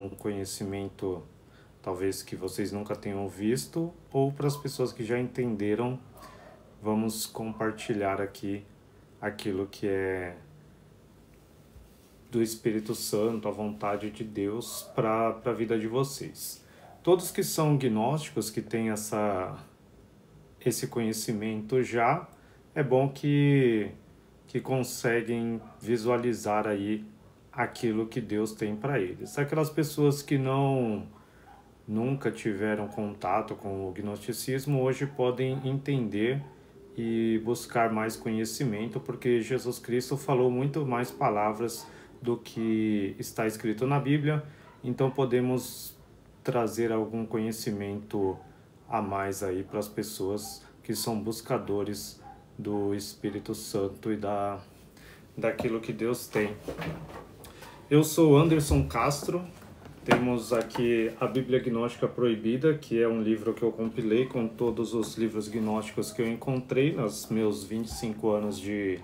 um conhecimento talvez que vocês nunca tenham visto, ou para as pessoas que já entenderam, vamos compartilhar aqui aquilo que é do Espírito Santo, a vontade de Deus para a vida de vocês. Todos que são gnósticos, que têm esse conhecimento já, é bom que conseguem visualizar aí aquilo que Deus tem para eles. Aquelas pessoas que nunca tiveram contato com o gnosticismo, hoje podem entender e buscar mais conhecimento, porque Jesus Cristo falou muito mais palavras do que está escrito na Bíblia, então podemos trazer algum conhecimento a mais aí para as pessoas que são buscadores do Espírito Santo e daquilo que Deus tem. Eu sou Anderson Castro. Temos aqui a Bíblia Gnóstica Proibida, que é um livro que eu compilei com todos os livros gnósticos que eu encontrei nos meus 25 anos de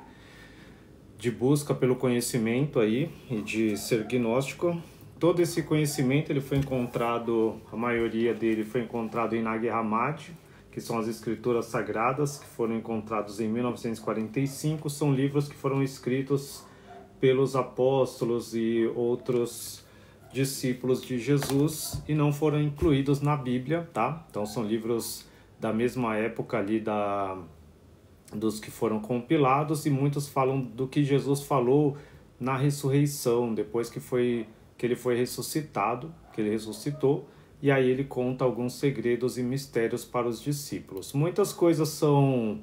busca pelo conhecimento aí e de ser gnóstico. Todo esse conhecimento ele foi encontrado, a maioria dele foi encontrado em Nag Hammadi, que são as escrituras sagradas, que foram encontrados em 1945. São livros que foram escritos pelos apóstolos e outros discípulos de Jesus e não foram incluídos na Bíblia, tá? Então são livros da mesma época ali dos que foram compilados, e muitos falam do que Jesus falou na ressurreição, depois que ele foi ressuscitado, que ele ressuscitou, e aí ele conta alguns segredos e mistérios para os discípulos. Muitas coisas são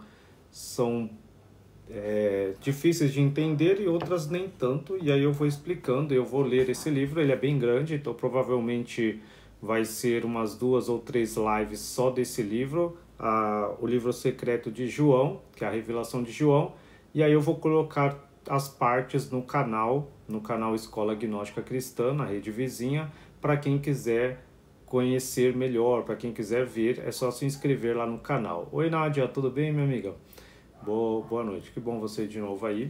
difíceis de entender e outras nem tanto, e aí eu vou explicando. Eu vou ler esse livro, ele é bem grande, então provavelmente vai ser umas 2 ou 3 lives só desse livro, o livro secreto de João, que é a revelação de João, e aí eu vou colocar as partes no canal Escola Gnóstica Cristã, na rede vizinha, para quem quiser conhecer melhor, para quem quiser ver, é só se inscrever lá no canal. Oi Nádia, tudo bem, minha amiga? Boa noite, que bom você de novo aí.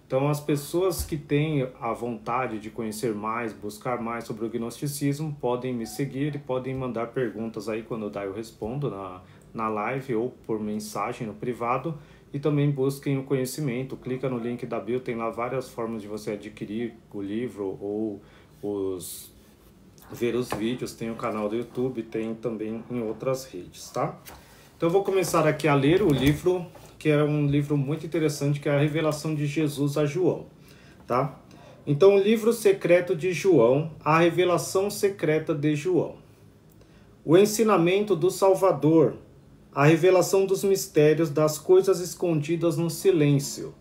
Então, as pessoas que têm a vontade de conhecer mais, buscar mais sobre o gnosticismo, podem me seguir e podem mandar perguntas aí, quando eu respondo na live ou por mensagem no privado. E também busquem o conhecimento, clica no link da bio, tem lá várias formas de você adquirir o livro ou ver os vídeos, tem o canal do YouTube, tem também em outras redes, tá? Então eu vou começar aqui a ler o livro, que é um livro muito interessante, que é a Revelação de Jesus a João, tá? Então, o livro secreto de João, a revelação secreta de João. O ensinamento do Salvador, a revelação dos mistérios das coisas escondidas no silêncio,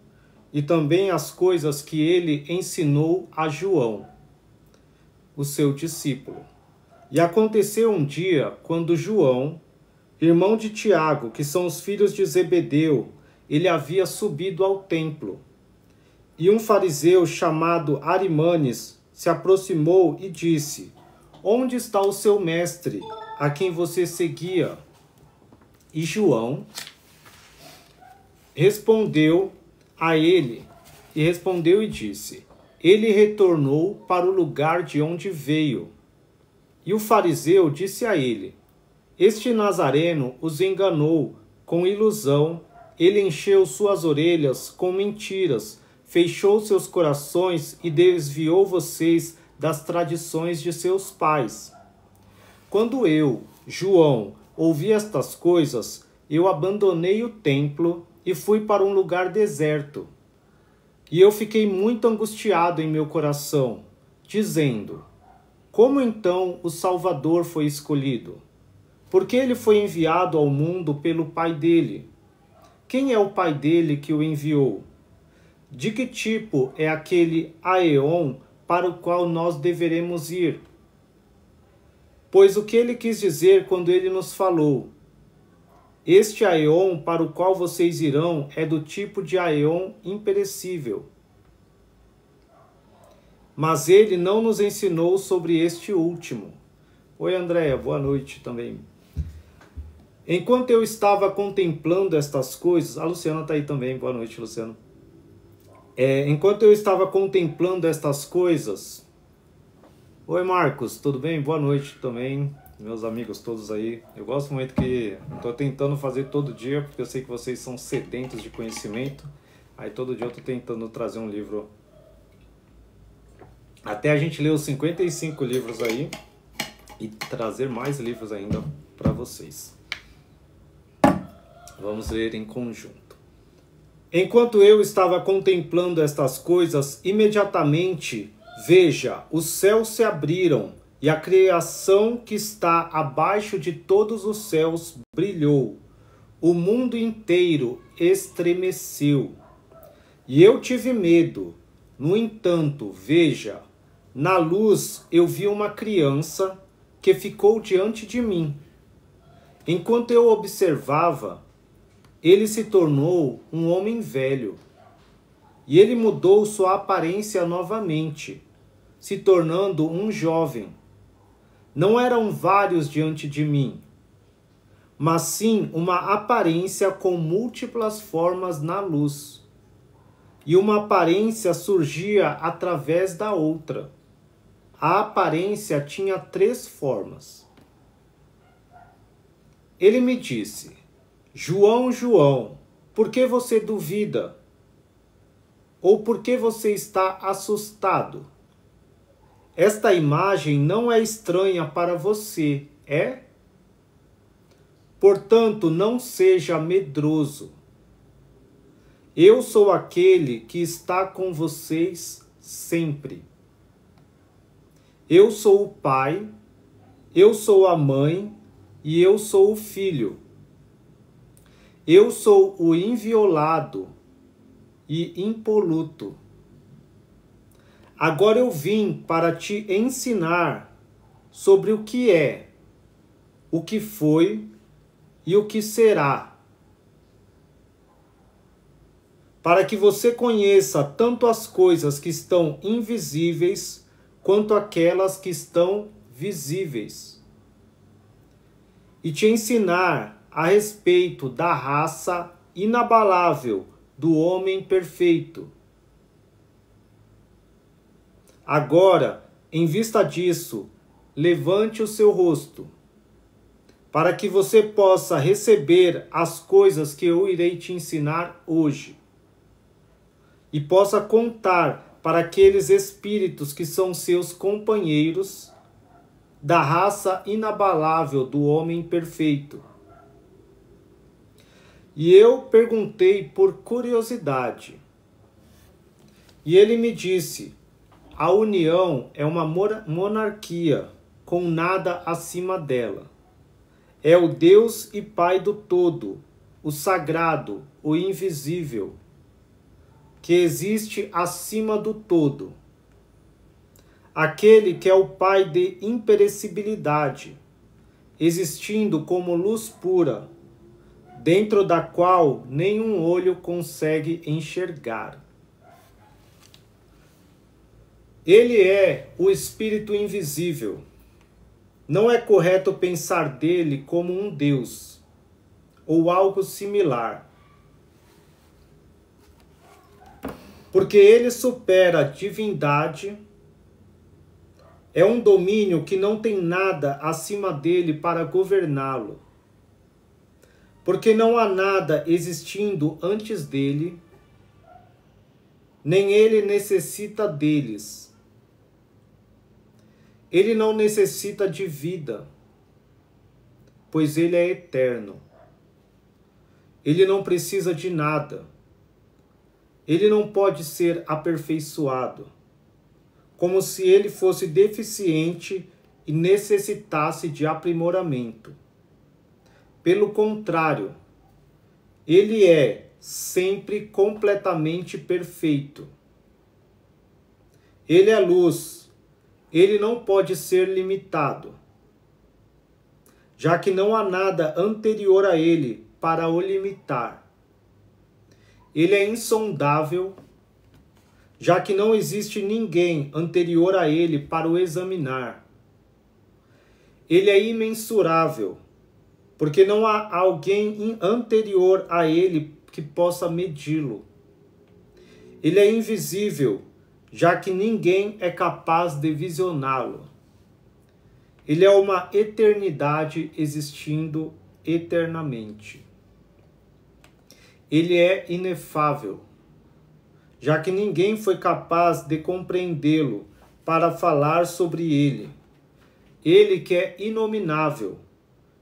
e também as coisas que ele ensinou a João, o seu discípulo. E aconteceu um dia, quando João, irmão de Tiago, que são os filhos de Zebedeu, ele havia subido ao templo. E um fariseu chamado Arimanes se aproximou e disse: Onde está o seu mestre, a quem você seguia? E João respondeu e disse: Ele retornou para o lugar de onde veio. E o fariseu disse a ele: Este Nazareno os enganou com ilusão, ele encheu suas orelhas com mentiras, fechou seus corações e desviou vocês das tradições de seus pais. Quando eu, João, ouvi estas coisas, eu abandonei o templo e fui para um lugar deserto. E eu fiquei muito angustiado em meu coração, dizendo: Como então o Salvador foi escolhido? Porque ele foi enviado ao mundo pelo pai dele. Quem é o pai dele que o enviou? De que tipo é aquele Aeon para o qual nós deveremos ir? Pois o que ele quis dizer quando ele nos falou: Este Aeon para o qual vocês irão é do tipo de Aeon imperecível. Mas ele não nos ensinou sobre este último. Oi, Andréia, boa noite também. Enquanto eu estava contemplando estas coisas... A Luciana está aí também, boa noite, Luciana. Enquanto eu estava contemplando estas coisas, Oi, Marcos, tudo bem? Boa noite também, meus amigos todos aí. Eu gosto muito que estou tentando fazer todo dia, porque eu sei que vocês são sedentos de conhecimento. Aí todo dia eu estou tentando trazer um livro. Até a gente ler os 55 livros aí e trazer mais livros ainda para vocês. Vamos ler em conjunto. Enquanto eu estava contemplando estas coisas, imediatamente, veja, os céus se abriram e a criação que está abaixo de todos os céus brilhou. O mundo inteiro estremeceu. E eu tive medo. No entanto, veja, na luz eu vi uma criança que ficou diante de mim. Enquanto eu observava, ele se tornou um homem velho. E ele mudou sua aparência novamente, se tornando um jovem. Não eram vários diante de mim, mas sim uma aparência com múltiplas formas na luz. E uma aparência surgia através da outra. A aparência tinha 3 formas. Ele me disse: João, João, por que você duvida? Ou por que você está assustado? Esta imagem não é estranha para você, é? Portanto, não seja medroso. Eu sou aquele que está com vocês sempre. Eu sou o pai, eu sou a mãe e eu sou o filho. Eu sou o inviolado e impoluto. Agora eu vim para te ensinar sobre o que é, o que foi e o que será, para que você conheça tanto as coisas que estão invisíveis quanto aquelas que estão visíveis, e te ensinar a respeito da raça inabalável do homem perfeito. Agora, em vista disso, levante o seu rosto, para que você possa receber as coisas que eu irei te ensinar hoje, e possa contar para aqueles espíritos que são seus companheiros da raça inabalável do homem perfeito. E eu perguntei por curiosidade. E ele me disse: a união é uma monarquia com nada acima dela. É o Deus e Pai do todo, o sagrado, o invisível, que existe acima do todo. Aquele que é o Pai de imperecibilidade, existindo como luz pura, dentro da qual nenhum olho consegue enxergar. Ele é o Espírito invisível. Não é correto pensar dele como um Deus, ou algo similar, porque ele supera a divindade, é um domínio que não tem nada acima dele para governá-lo, porque não há nada existindo antes dele, nem ele necessita deles. Ele não necessita de vida, pois ele é eterno. Ele não precisa de nada. Ele não pode ser aperfeiçoado, como se ele fosse deficiente e necessitasse de aprimoramento. Pelo contrário, ele é sempre completamente perfeito. Ele é luz, ele não pode ser limitado, já que não há nada anterior a ele para o limitar. Ele é insondável, já que não existe ninguém anterior a ele para o examinar. Ele é imensurável, porque não há alguém anterior a ele que possa medi-lo. Ele é invisível, já que ninguém é capaz de visioná-lo. Ele é uma eternidade existindo eternamente. Ele é inefável, já que ninguém foi capaz de compreendê-lo para falar sobre ele. Ele que é inominável,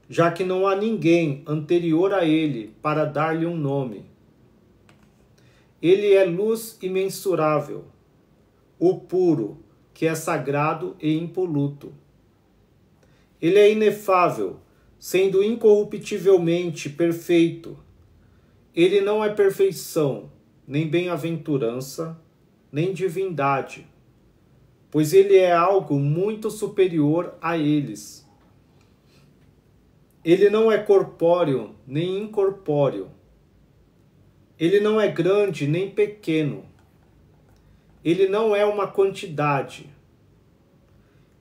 já que não há ninguém anterior a ele para dar-lhe um nome. Ele é luz imensurável, o puro, que é sagrado e impoluto. Ele é inefável, sendo incorruptivelmente perfeito. Ele não é perfeição, nem bem-aventurança, nem divindade, pois ele é algo muito superior a eles. Ele não é corpóreo, nem incorpóreo. Ele não é grande, nem pequeno. Ele não é uma quantidade.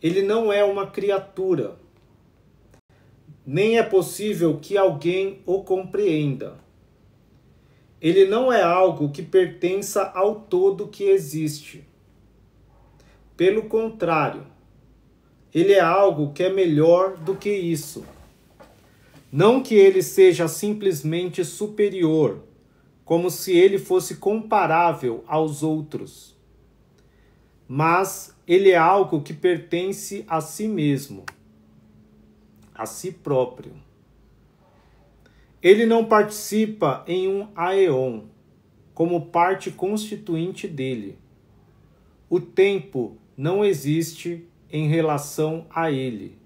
Ele não é uma criatura. Nem é possível que alguém o compreenda. Ele não é algo que pertença ao todo que existe. Pelo contrário, ele é algo que é melhor do que isso. Não que ele seja simplesmente superior, como se ele fosse comparável aos outros, mas ele é algo que pertence a si mesmo, a si próprio. Ele não participa em um aeon, como parte constituinte dele. O tempo não existe em relação a ele,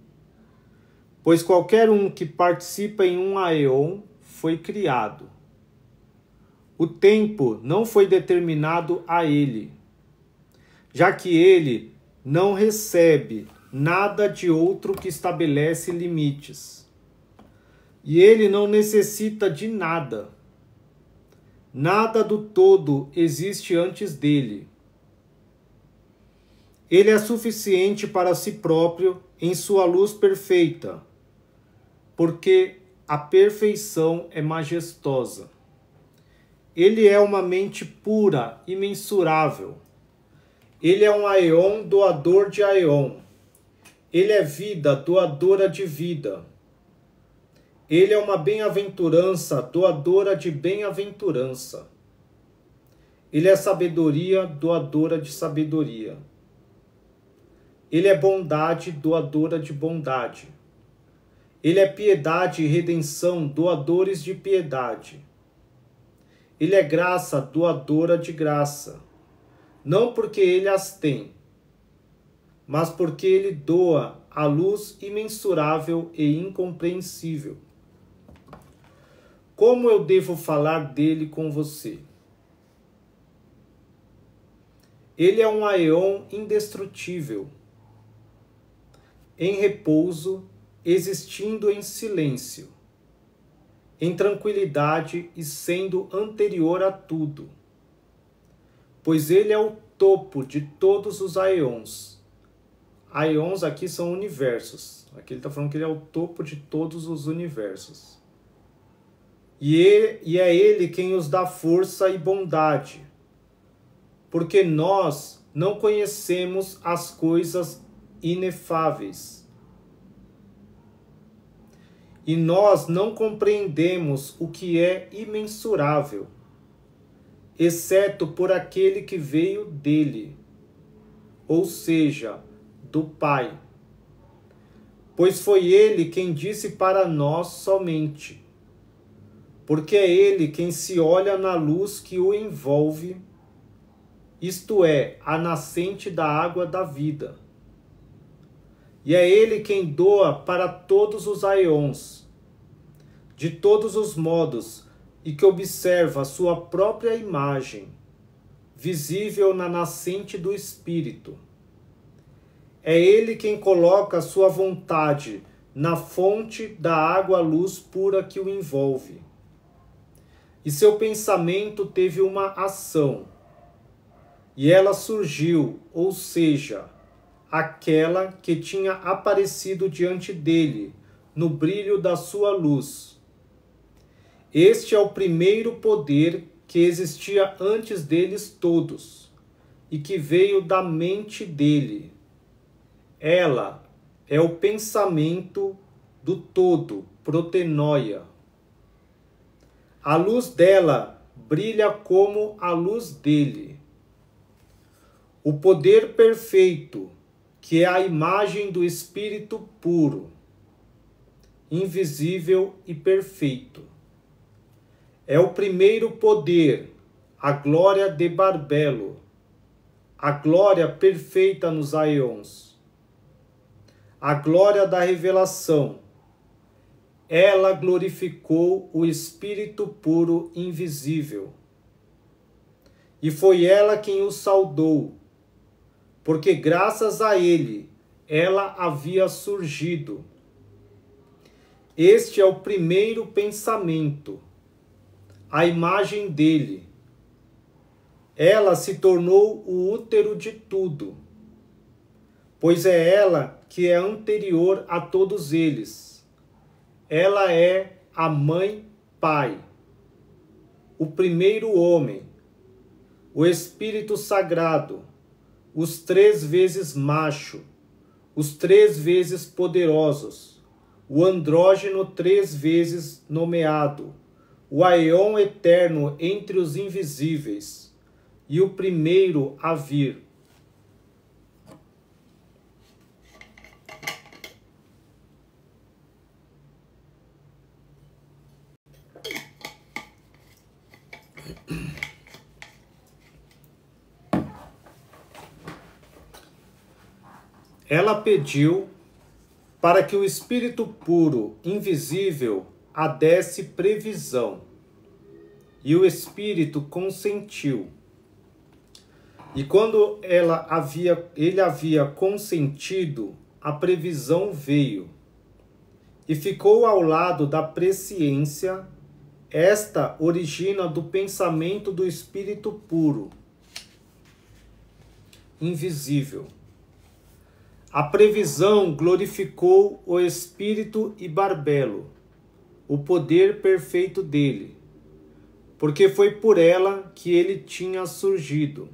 pois qualquer um que participa em um aeon foi criado. O tempo não foi determinado a ele, já que ele não recebe nada de outro que estabelece limites. E ele não necessita de nada. Nada do todo existe antes dele. Ele é suficiente para si próprio em sua luz perfeita, porque a perfeição é majestosa. Ele é uma mente pura, imensurável. Ele é um aeon doador de aeon. Ele é vida doadora de vida. Ele é uma bem-aventurança doadora de bem-aventurança. Ele é sabedoria doadora de sabedoria. Ele é bondade doadora de bondade. Ele é piedade e redenção doadores de piedade. Ele é graça doadora de graça, não porque ele as tem, mas porque ele doa a luz imensurável e incompreensível. Como eu devo falar dele com você? Ele é um aeon indestrutível, em repouso, existindo em silêncio, em tranquilidade e sendo anterior a tudo, pois ele é o topo de todos os aeons. Aeons aqui são universos. Aqui ele está falando que ele é o topo de todos os universos. E é ele quem os dá força e bondade, porque nós não conhecemos as coisas inefáveis. E nós não compreendemos o que é imensurável, exceto por aquele que veio dele, ou seja, do Pai. Pois foi ele quem disse para nós somente, porque é ele quem se olha na luz que o envolve, isto é, a nascente da água da vida. E é ele quem doa para todos os aeons, de todos os modos, e que observa sua própria imagem, visível na nascente do Espírito. É ele quem coloca sua vontade na fonte da água-luz pura que o envolve. E seu pensamento teve uma ação, e ela surgiu, ou seja, aquela que tinha aparecido diante dele, no brilho da sua luz. Este é o primeiro poder que existia antes deles todos, e que veio da mente dele. Ela é o pensamento do todo, protenoia. A luz dela brilha como a luz dele. O poder perfeito, que é a imagem do Espírito puro, invisível e perfeito. É o primeiro poder, a glória de Barbelo, a glória perfeita nos aeons, a glória da revelação. Ela glorificou o Espírito puro invisível. E foi ela quem o saudou, porque graças a ele ela havia surgido. Este é o primeiro pensamento, a imagem dele. Ela se tornou o útero de tudo, pois é ela que é anterior a todos eles. Ela é a mãe-pai, o primeiro homem, o Espírito Sagrado, os 3 vezes macho, os 3 vezes poderosos, o andrógeno 3 vezes nomeado, o Aeon eterno entre os invisíveis, e o primeiro a vir. Ela pediu para que o Espírito puro, invisível, a desse previsão. E o Espírito consentiu. E quando ele havia consentido, a previsão veio. E ficou ao lado da presciência. Esta origina do pensamento do Espírito puro, invisível. A previsão glorificou o Espírito e Barbelo, o poder perfeito dele, porque foi por ela que ele tinha surgido.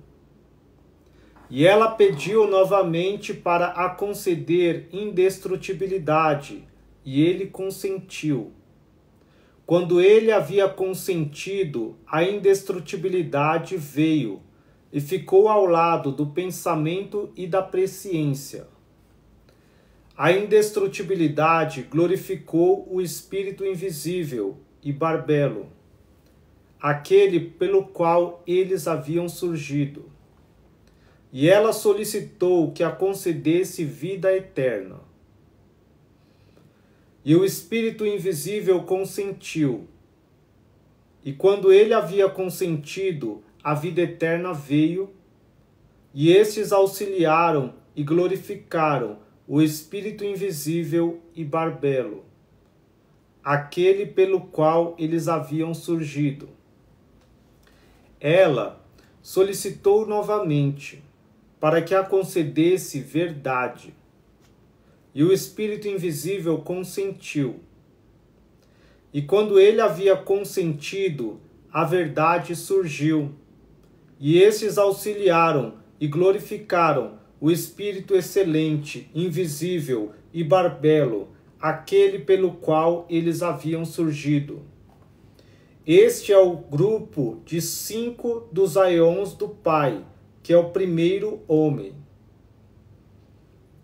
E ela pediu novamente para a conceder indestrutibilidade, e ele consentiu. Quando ele havia consentido, a indestrutibilidade veio e ficou ao lado do pensamento e da presciência. A indestrutibilidade glorificou o Espírito invisível e Barbelo, aquele pelo qual eles haviam surgido. E ela solicitou que a concedesse vida eterna. E o Espírito invisível consentiu. E quando ele havia consentido, a vida eterna veio, e estes auxiliaram e glorificaram o Espírito invisível e Barbelo, aquele pelo qual eles haviam surgido. Ela solicitou novamente para que a concedesse verdade, e o Espírito invisível consentiu. E quando ele havia consentido, a verdade surgiu, e estes auxiliaram e glorificaram o Espírito excelente, invisível e Barbelo, aquele pelo qual eles haviam surgido. Este é o grupo de 5 dos aeons do Pai, que é o primeiro homem,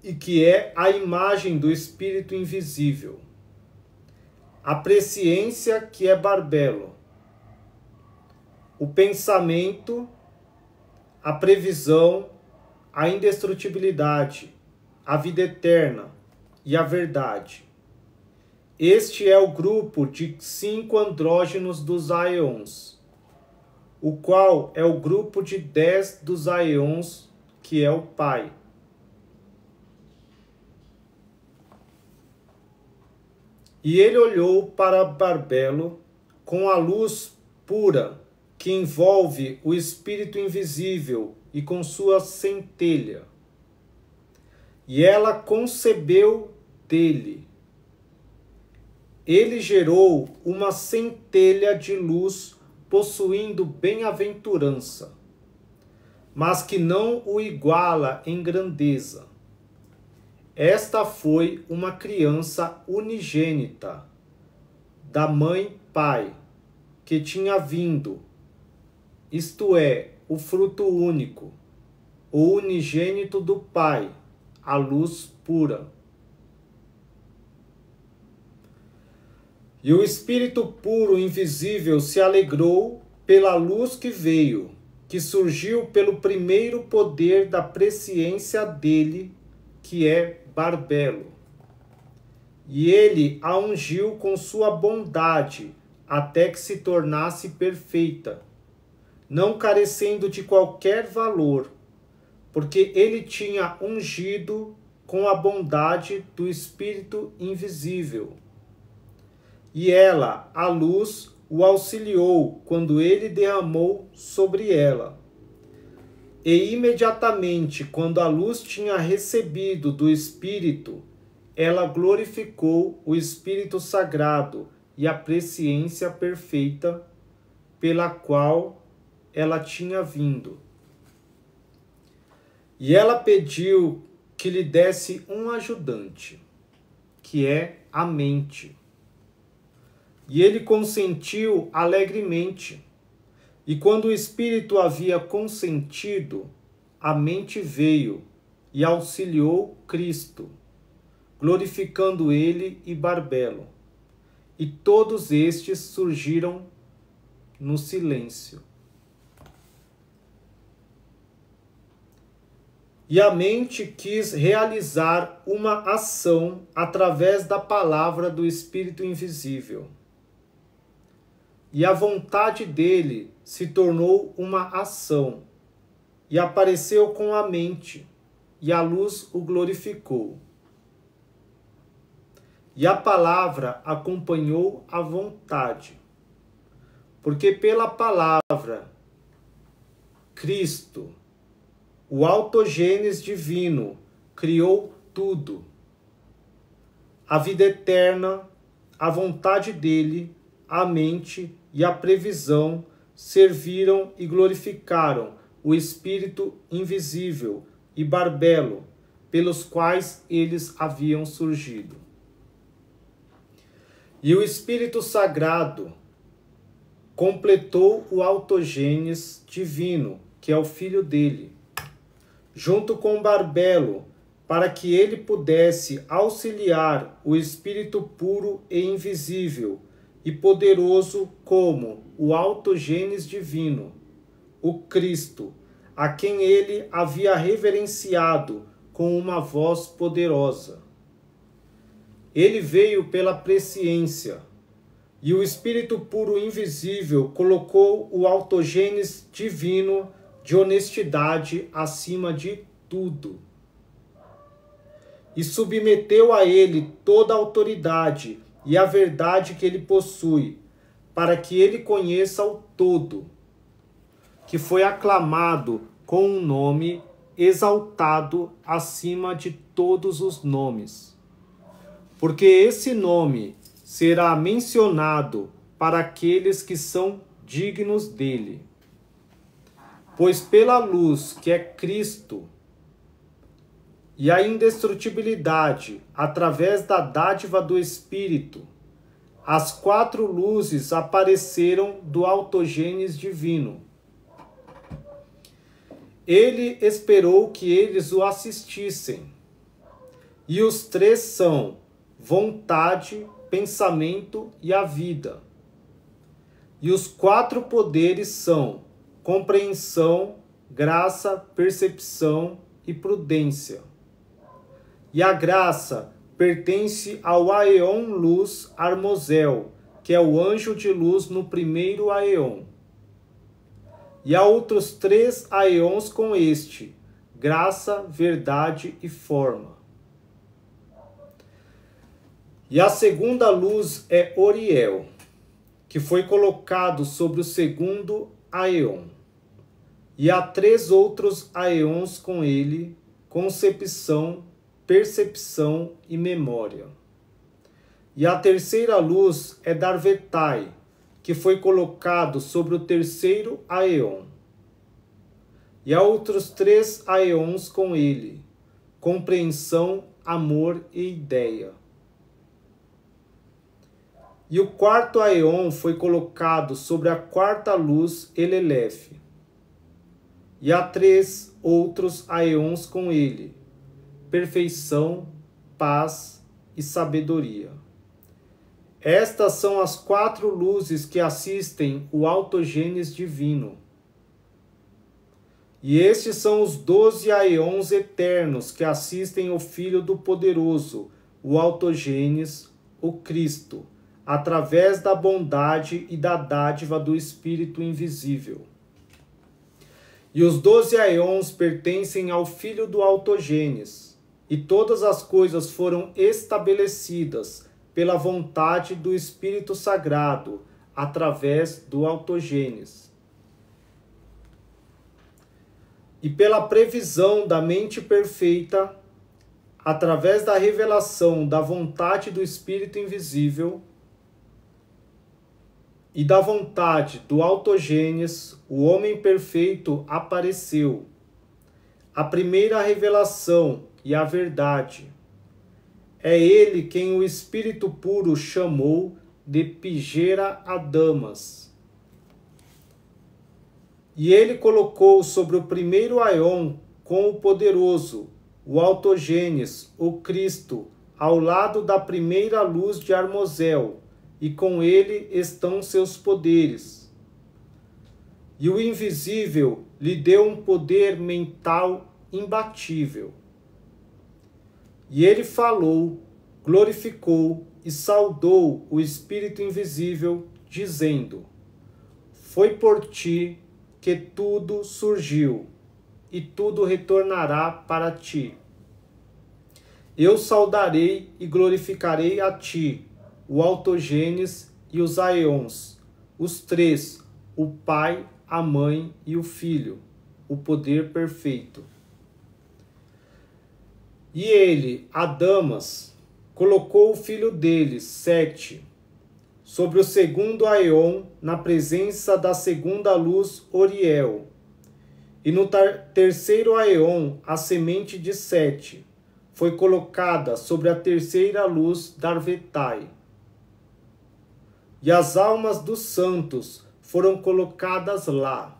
e que é a imagem do Espírito invisível. A presciência, que é Barbelo. O pensamento, a previsão, a indestrutibilidade, a vida eterna e a verdade. Este é o grupo de 5 andrógenos dos aeons, o qual é o grupo de 10 dos aeons, que é o Pai. E ele olhou para Barbelo com a luz pura que envolve o Espírito invisível e com sua centelha. E ela concebeu dele. Ele gerou uma centelha de luz possuindo esta foi uma criança unigênita, da mãe Pai, que tinha vindo, isto é, o fruto único, o unigênito do Pai, a luz pura. E o Espírito puro, invisível, se alegrou pela luz que veio, que surgiu pelo primeiro poder da presciência dele, que é Barbelo. E ele a ungiu com sua bondade, até que se tornasse perfeita, não carecendo de qualquer valor, porque ele tinha ungido com a bondade do Espírito invisível. E ela, a luz, o auxiliou quando ele derramou sobre ela. E imediatamente, quando a luz tinha recebido do Espírito, ela glorificou o Espírito Sagrado e a presciência perfeita pela qual ela tinha vindo. E ela pediu que lhe desse um ajudante, que é a mente. E ele consentiu alegremente. E quando o Espírito havia consentido, a mente veio e auxiliou Cristo, glorificando ele e Barbelo. E todos estes surgiram no silêncio. E a mente quis realizar uma ação através da palavra do Espírito invisível. E a vontade dele se tornou uma ação, e apareceu com a mente, e a luz o glorificou. E a palavra acompanhou a vontade, porque pela palavra, Cristo, o autogênes divino, criou tudo. A vida eterna, a vontade dele, a mente e a previsão serviram e glorificaram o Espírito invisível e Barbelo, pelos quais eles haviam surgido. E o Espírito Sagrado completou o autogênes divino, que é o Filho dele, junto com Barbelo, para que ele pudesse auxiliar o Espírito puro e invisível e poderoso como o autogênes divino, o Cristo, a quem ele havia reverenciado com uma voz poderosa. Ele veio pela presciência, e o Espírito puro invisível colocou o autogênes divino de honestidade acima de tudo, e submeteu a ele toda a autoridade e a verdade que ele possui, para que ele conheça o todo, que foi aclamado com um nome exaltado acima de todos os nomes, porque esse nome será mencionado para aqueles que são dignos dele. Pois pela luz que é Cristo e a indestrutibilidade através da dádiva do Espírito, as 4 luzes apareceram do autogênes divino. Ele esperou que eles o assistissem. E os 3 são vontade, pensamento e a vida. E os 4 poderes são compreensão, graça, percepção e prudência. E a graça pertence ao Aeon Luz Armosel, que é o anjo de luz no primeiro Aeon. E há outros 3 Aeons com este, graça, verdade e forma. E a segunda luz é Oriel, que foi colocado sobre o segundo Aeon. E há 3 outros Aeons com ele, concepção, percepção e memória. E a terceira luz é Darvetai, que foi colocado sobre o terceiro Aeon. E há outros 3 Aeons com ele, compreensão, amor e ideia. E o quarto aeon foi colocado sobre a quarta luz Elelefe. E há 3 outros aeons com ele: perfeição, paz e sabedoria. Estas são as 4 luzes que assistem o autogênes divino. E estes são os 12 aeons eternos que assistem o Filho do Poderoso, o autogênes, o Cristo, através da bondade e da dádiva do Espírito invisível. E os 12 aeons pertencem ao Filho do autogênes, e todas as coisas foram estabelecidas pela vontade do Espírito Sagrado, através do autogênes. E pela previsão da mente perfeita, através da revelação da vontade do Espírito invisível e da vontade do autogênes, o homem perfeito apareceu. A primeira revelação e a verdade. É ele quem o Espírito puro chamou de Pigera Adamas. E ele colocou sobre o primeiro aeon com o poderoso, o autogênes, o Cristo, ao lado da primeira luz de Armosel, e com ele estão seus poderes. E o invisível lhe deu um poder mental imbatível. E ele falou, glorificou e saudou o Espírito invisível, dizendo: foi por ti que tudo surgiu, e tudo retornará para ti. Eu saudarei e glorificarei a ti, o autogênes e os aeons, os 3, o Pai, a Mãe e o Filho, o poder perfeito. E ele, Adamas, colocou o filho dele, Sete, sobre o segundo aeon, na presença da segunda luz Oriel. E no terceiro aeon, a semente de Sete foi colocada sobre a terceira luz Darvetai. E as almas dos santos foram colocadas lá.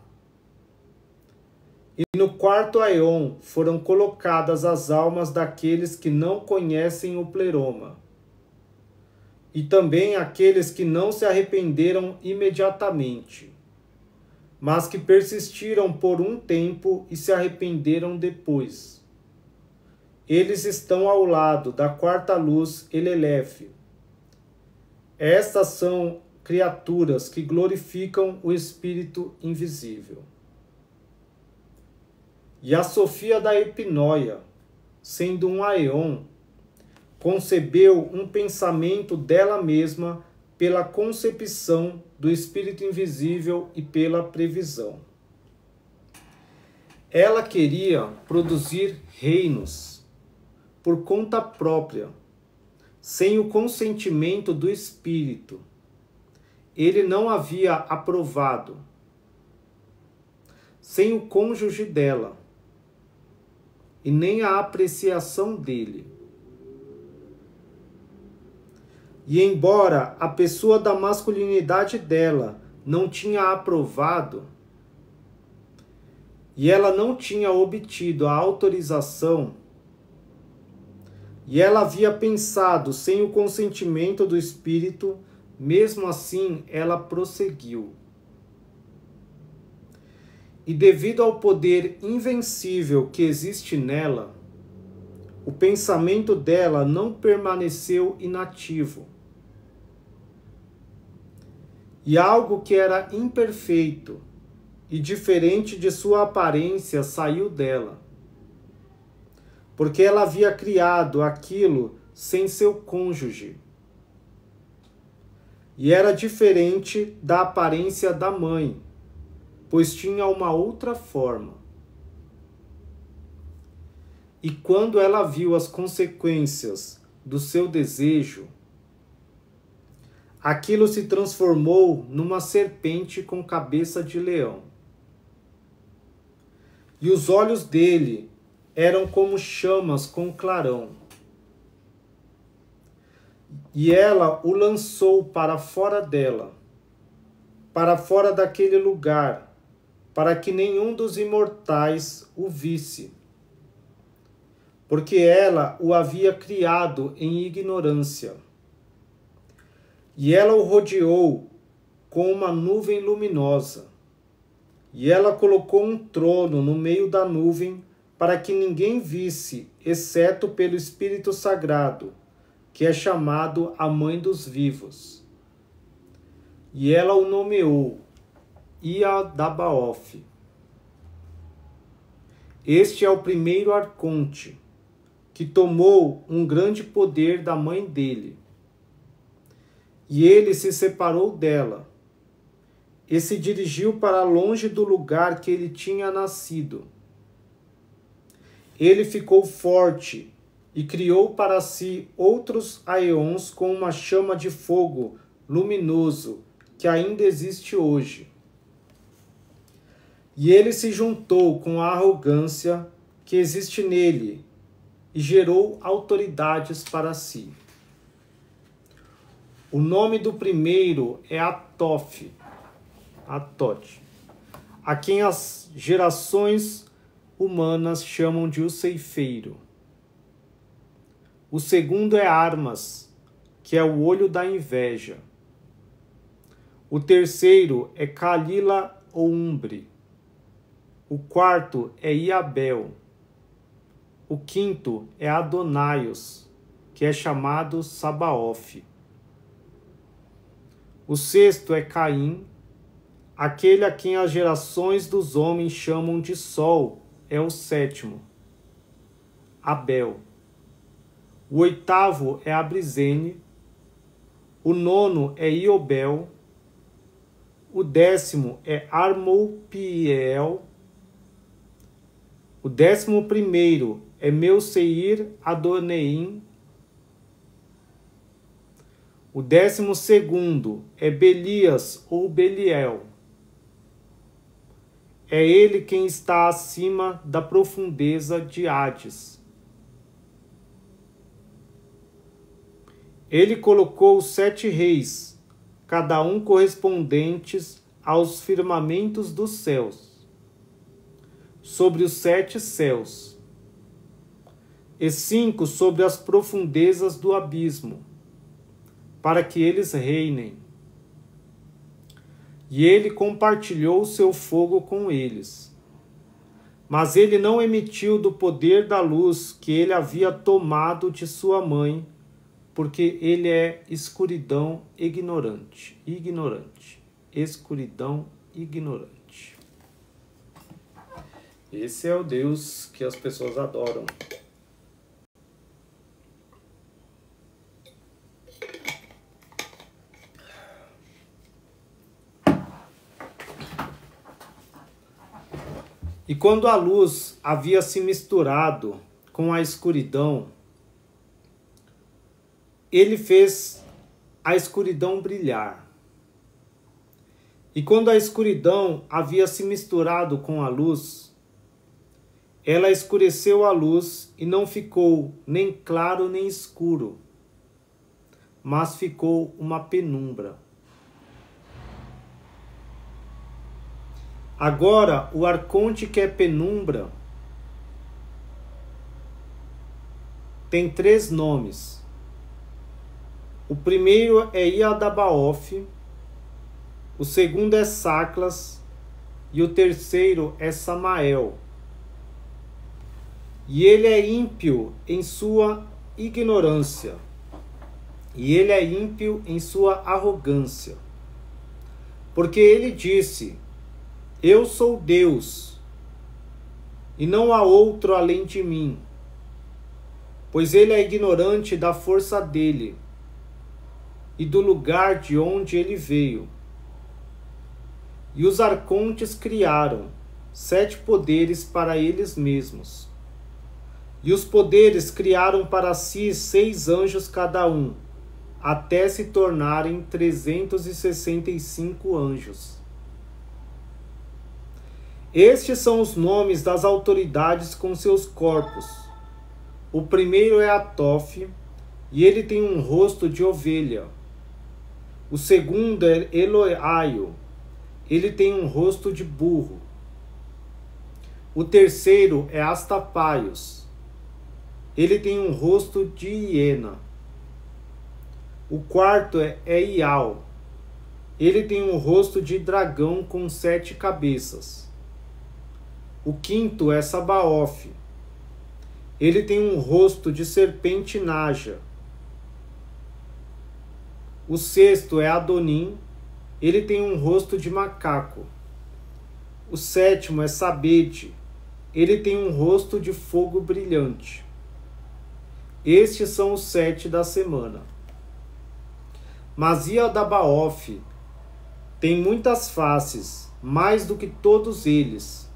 E no quarto aeon foram colocadas as almas daqueles que não conhecem o pleroma, e também aqueles que não se arrependeram imediatamente, mas que persistiram por um tempo e se arrependeram depois. Eles estão ao lado da quarta luz Elelefe. Estas são criaturas que glorificam o Espírito invisível. E a Sofia da Epinóia, sendo um aeon, concebeu um pensamento dela mesma pela concepção do Espírito invisível e pela previsão. Ela queria produzir reinos por conta própria, sem o consentimento do Espírito. Ele não havia aprovado, sem o cônjuge dela, e nem a apreciação dele. E embora a pessoa da masculinidade dela não tinha aprovado, e ela não tinha obtido a autorização, e ela havia pensado sem o consentimento do Espírito, mesmo assim ela prosseguiu. E devido ao poder invencível que existe nela, o pensamento dela não permaneceu inativo. E algo que era imperfeito e diferente de sua aparência saiu dela, porque ela havia criado aquilo sem seu cônjuge. E era diferente da aparência da mãe, pois tinha uma outra forma. E quando ela viu as consequências do seu desejo, aquilo se transformou numa serpente com cabeça de leão. E os olhos dele eram como chamas com clarão. E ela o lançou para fora dela, para fora daquele lugar, para que nenhum dos imortais o visse, porque ela o havia criado em ignorância. E ela o rodeou com uma nuvem luminosa, e ela colocou um trono no meio da nuvem para que ninguém visse, exceto pelo Espírito Sagrado, que é chamado a Mãe dos Vivos. E ela o nomeou Iadabaoth. Este é o primeiro arconte, que tomou um grande poder da mãe dele. E ele se separou dela, e se dirigiu para longe do lugar que ele tinha nascido. Ele ficou forte e criou para si outros aeons com uma chama de fogo luminoso que ainda existe hoje. E ele se juntou com a arrogância que existe nele e gerou autoridades para si. O nome do primeiro é Atote, a quem as gerações humanas chamam de o ceifeiro. O segundo é Armas, que é o olho da inveja. O terceiro é Calila ou Umbre. O quarto é Iabel. O quinto é Adonaios, que é chamado Sabaoth. O sexto é Caim, aquele a quem as gerações dos homens chamam de Sol, é o sétimo. Abel. O oitavo é Abrizene. O nono é Iobel. O décimo é Armopiel. O 11º é Meuseir Adoneim. O 12º é Belias ou Beliel. É ele quem está acima da profundeza de Hades. Ele colocou os 7 reis, cada um correspondentes aos firmamentos dos céus, sobre os 7 céus, e 5 sobre as profundezas do abismo, para que eles reinem. E ele compartilhou seu fogo com eles. Mas ele não emitiu do poder da luz que ele havia tomado de sua mãe, porque ele é escuridão ignorante. Escuridão ignorante. Esse é o Deus que as pessoas adoram. E quando a luz havia se misturado com a escuridão, ele fez a escuridão brilhar. E quando a escuridão havia se misturado com a luz, ela escureceu a luz e não ficou nem claro nem escuro, mas ficou uma penumbra. Agora, o arconte que é penumbra tem 3 nomes. O primeiro é Iadabaoth, o segundo é Saclas e o terceiro é Samael. E ele é ímpio em sua ignorância, e ele é ímpio em sua arrogância, porque ele disse: eu sou Deus, e não há outro além de mim, pois ele é ignorante da força dele e do lugar de onde ele veio. E os arcontes criaram 7 poderes para eles mesmos. E os poderes criaram para si 6 anjos cada um, até se tornarem 365 anjos. Estes são os nomes das autoridades com seus corpos. O primeiro é Atote, e ele tem um rosto de ovelha. O segundo é Eloaio, ele tem um rosto de burro. O terceiro é Astapaios, ele tem um rosto de hiena. O quarto é Ial, ele tem um rosto de dragão com 7 cabeças. O quinto é Sabaoth, ele tem um rosto de serpente naja. O sexto é Adonim, ele tem um rosto de macaco. O sétimo é Sabete, ele tem um rosto de fogo brilhante. Estes são os 7 da semana. Mas Ialdabaoth tem muitas faces, mais do que todos eles,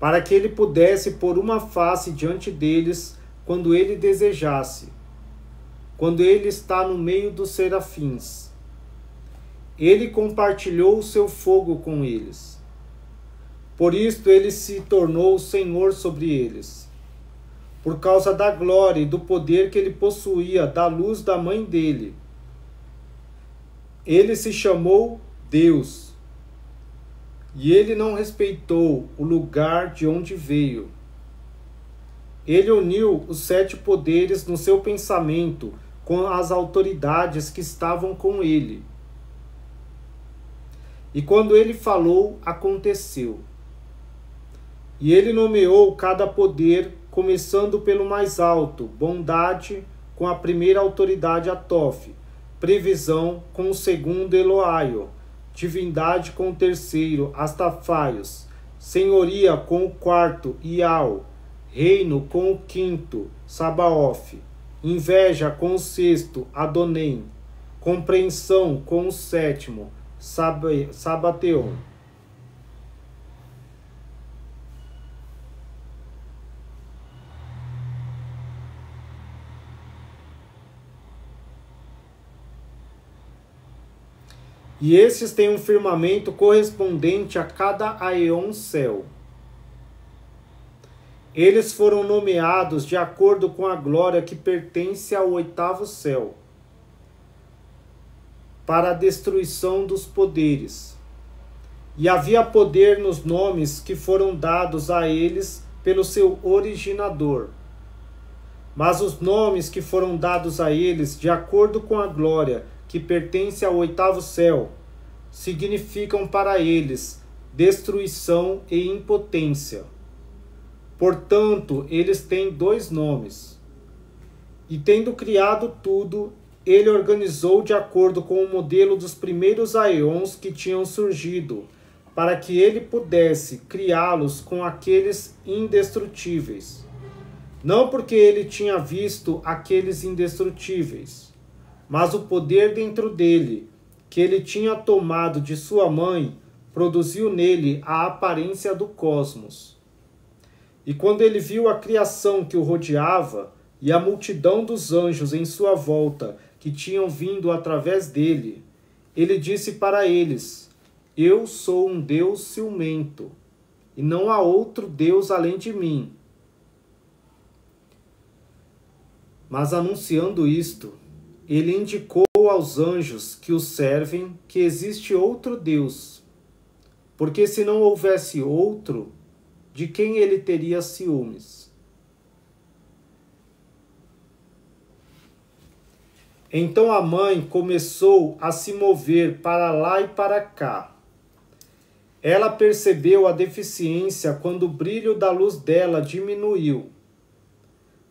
para que ele pudesse pôr uma face diante deles quando ele desejasse, quando ele está no meio dos serafins. Ele compartilhou o seu fogo com eles. Por isto ele se tornou o Senhor sobre eles, por causa da glória e do poder que ele possuía da luz da mãe dele. Ele se chamou Deus, e ele não respeitou o lugar de onde veio. Ele uniu os 7 poderes no seu pensamento com as autoridades que estavam com ele. E quando ele falou, aconteceu. E ele nomeou cada poder, começando pelo mais alto, bondade, com a primeira autoridade Atof, previsão com o segundo Eloaio, divindade com o terceiro Astapaios, senhoria com o quarto Ial, reino com o quinto Sabaoth, inveja com o sexto Adonim, compreensão com o sétimo Sabateon. E estes têm um firmamento correspondente a cada aeon céu. Eles foram nomeados de acordo com a glória que pertence ao 8º céu, para a destruição dos poderes. E havia poder nos nomes que foram dados a eles pelo seu originador. Mas os nomes que foram dados a eles de acordo com a glória que pertence ao 8º céu, significam para eles destruição e impotência. Portanto, eles têm 2 nomes. E tendo criado tudo, ele organizou de acordo com o modelo dos primeiros aeons que tinham surgido, para que ele pudesse criá-los com aqueles indestrutíveis. Não porque ele tinha visto aqueles indestrutíveis, mas o poder dentro dele, que ele tinha tomado de sua mãe, produziu nele a aparência do cosmos. E quando ele viu a criação que o rodeava, e a multidão dos anjos em sua volta, que tinham vindo através dele, ele disse para eles: Eu sou um Deus ciumento, e não há outro Deus além de mim. Mas anunciando isto, ele indicou aos anjos que o servem que existe outro Deus, porque se não houvesse outro, de quem ele teria ciúmes? Então a mãe começou a se mover para lá e para cá. Ela percebeu a deficiência quando o brilho da luz dela diminuiu.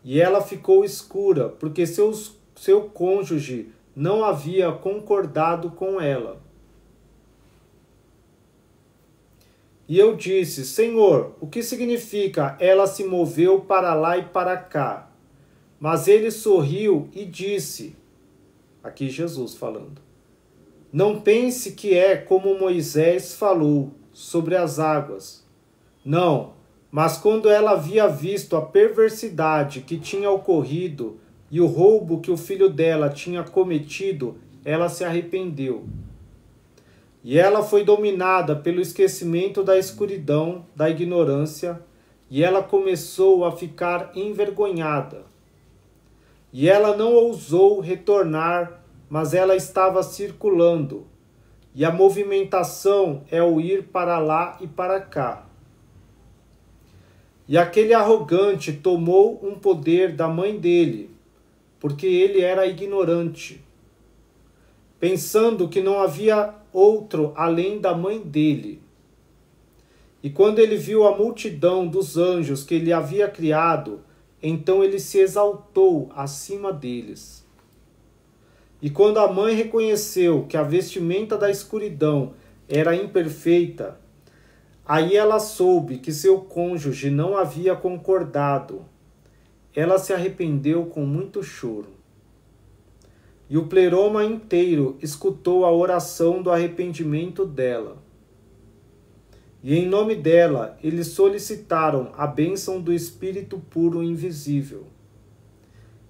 E ela ficou escura, porque seu cônjuge não havia concordado com ela. E eu disse: Senhor, o que significa ela se moveu para lá e para cá? Mas ele sorriu e disse, aqui Jesus falando, não pense que é como Moisés falou sobre as águas. Não, mas quando ela havia visto a perversidade que tinha ocorrido e o roubo que o filho dela tinha cometido, ela se arrependeu. E ela foi dominada pelo esquecimento da escuridão, da ignorância, e ela começou a ficar envergonhada. E ela não ousou retornar, mas ela estava circulando. E a movimentação é o ir para lá e para cá. E aquele arrogante tomou um poder da mãe dele, porque ele era ignorante, pensando que não havia outro além da mãe dele. E quando ele viu a multidão dos anjos que ele havia criado, então ele se exaltou acima deles. E quando a mãe reconheceu que a vestimenta da escuridão era imperfeita, aí ela soube que seu cônjuge não havia concordado. Ela se arrependeu com muito choro. E o pleroma inteiro escutou a oração do arrependimento dela. E em nome dela, eles solicitaram a bênção do Espírito puro e invisível.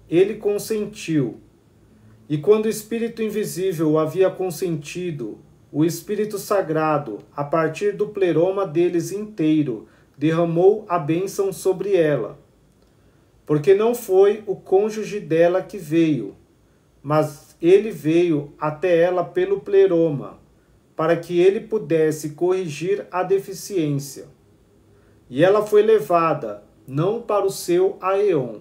Ele consentiu. E quando o Espírito invisível havia consentido, o Espírito Sagrado, a partir do pleroma deles inteiro, derramou a bênção sobre ela. Porque não foi o cônjuge dela que veio, mas ele veio até ela pelo pleroma, para que ele pudesse corrigir a deficiência. E ela foi levada, não para o seu Aeon,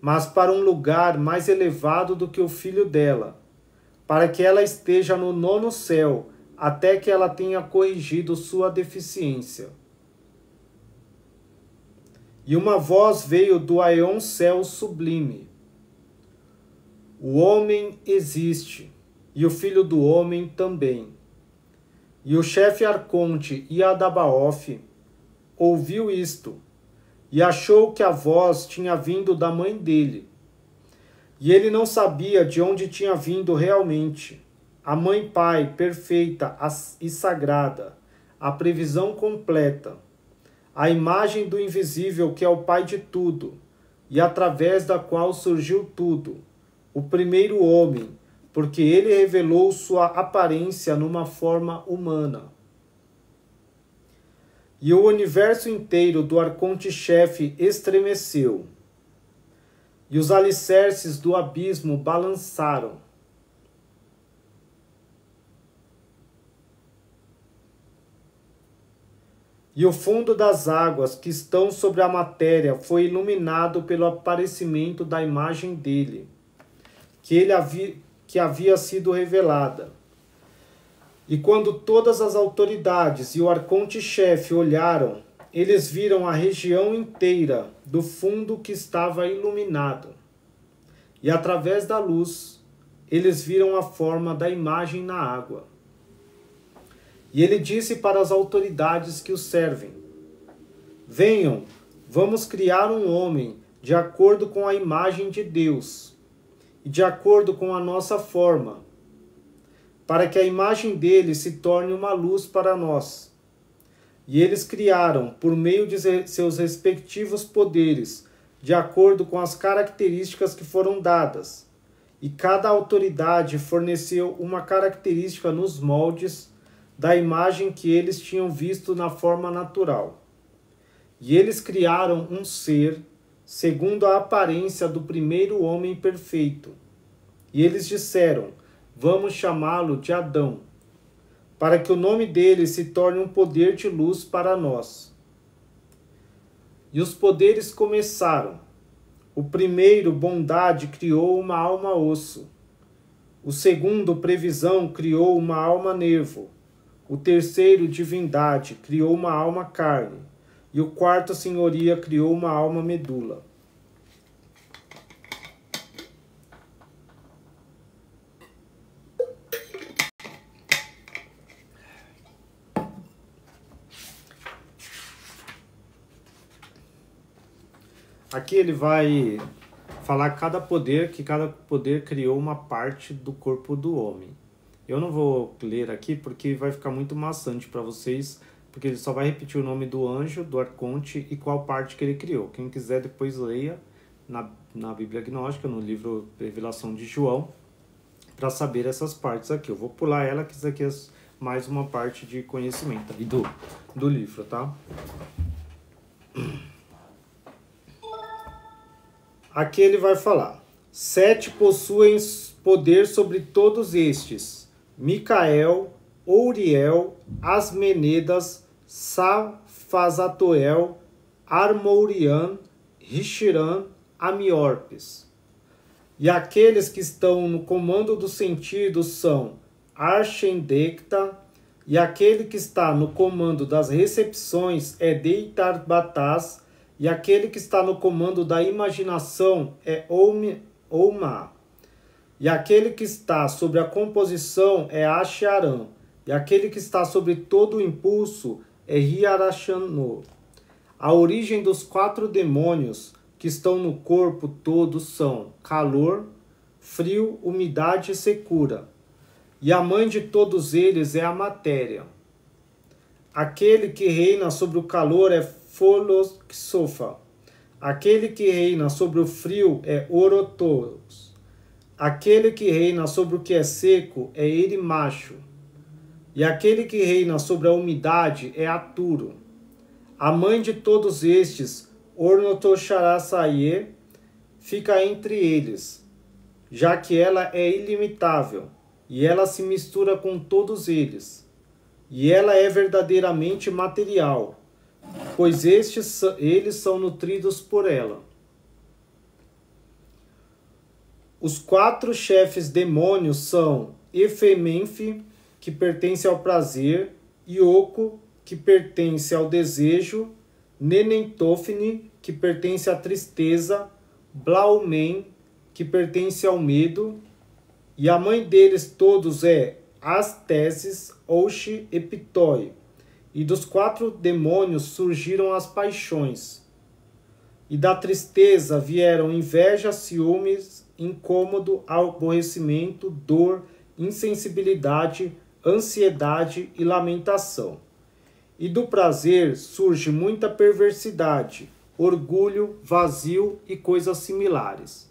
mas para um lugar mais elevado do que o filho dela, para que ela esteja no 9º céu, até que ela tenha corrigido sua deficiência. E uma voz veio do Aeon céu sublime. O homem existe, e o filho do homem também. E o chefe arconte Yadabaoth ouviu isto, e achou que a voz tinha vindo da mãe dele. E ele não sabia de onde tinha vindo realmente. A mãe-pai perfeita e sagrada, a previsão completa, a imagem do invisível que é o pai de tudo, e através da qual surgiu tudo, o primeiro homem, porque ele revelou sua aparência numa forma humana. E o universo inteiro do arconte-chefe estremeceu, e os alicerces do abismo balançaram. E o fundo das águas que estão sobre a matéria foi iluminado pelo aparecimento da imagem dele, que havia sido revelada. E quando todas as autoridades e o arconte-chefe olharam, eles viram a região inteira do fundo que estava iluminado. E através da luz, eles viram a forma da imagem na água. E ele disse para as autoridades que o servem: venham, vamos criar um homem de acordo com a imagem de Deus e de acordo com a nossa forma, para que a imagem dele se torne uma luz para nós. E eles criaram, por meio de seus respectivos poderes, de acordo com as características que foram dadas. E cada autoridade forneceu uma característica nos moldes da imagem que eles tinham visto na forma natural. E eles criaram um ser, segundo a aparência do primeiro homem perfeito. E eles disseram: vamos chamá-lo de Adão, para que o nome dele se torne um poder de luz para nós. E os poderes começaram. O primeiro, bondade, criou uma alma osso. O segundo, previsão, criou uma alma nervo. O terceiro, divindade, criou uma alma carne. E o quarto, senhoria, criou uma alma medula. Aqui ele vai falar cada poder, que cada poder criou uma parte do corpo do homem. Eu não vou ler aqui porque vai ficar muito maçante para vocês, porque ele só vai repetir o nome do anjo, do arconte e qual parte que ele criou. Quem quiser depois leia na Bíblia Gnóstica, no livro Revelação de João, para saber essas partes aqui. Eu vou pular ela, que isso aqui é mais uma parte de conhecimento aí do livro, tá? Aqui ele vai falar: 7 possuem poder sobre todos estes: Micael, Ouriel, Asmenedas, Safazatoel, Armourian, Rixiran, Amiorpes. E aqueles que estão no comando dos sentidos são Archendecta, e aquele que está no comando das recepções é Deitarbatás, e aquele que está no comando da imaginação é Ouma, e aquele que está sobre a composição é Acharan, e aquele que está sobre todo o impulso é Riarachano. A origem dos 4 demônios que estão no corpo todo são calor, frio, umidade e secura. E a mãe de todos eles é a matéria. Aquele que reina sobre o calor é Pholoxopha. Aquele que reina sobre o frio é Orotos. Aquele que reina sobre o que é seco é Erimacho. E aquele que reina sobre a umidade é Aturo. A mãe de todos estes, Ornotocharasaie, fica entre eles, já que ela é ilimitável, e ela se mistura com todos eles. E ela é verdadeiramente material, pois eles são nutridos por ela. Os 4 chefes demônios são Efemenfe, que pertence ao prazer, Ioco, que pertence ao desejo, Nenentofne, que pertence à tristeza, Blaumen, que pertence ao medo, e a mãe deles todos é Asteses, Oxi e Pitói. E dos 4 demônios surgiram as paixões. E da tristeza vieram inveja, ciúmes, incômodo, aborrecimento, dor, insensibilidade, ansiedade e lamentação. E do prazer surge muita perversidade, orgulho, vazio e coisas similares.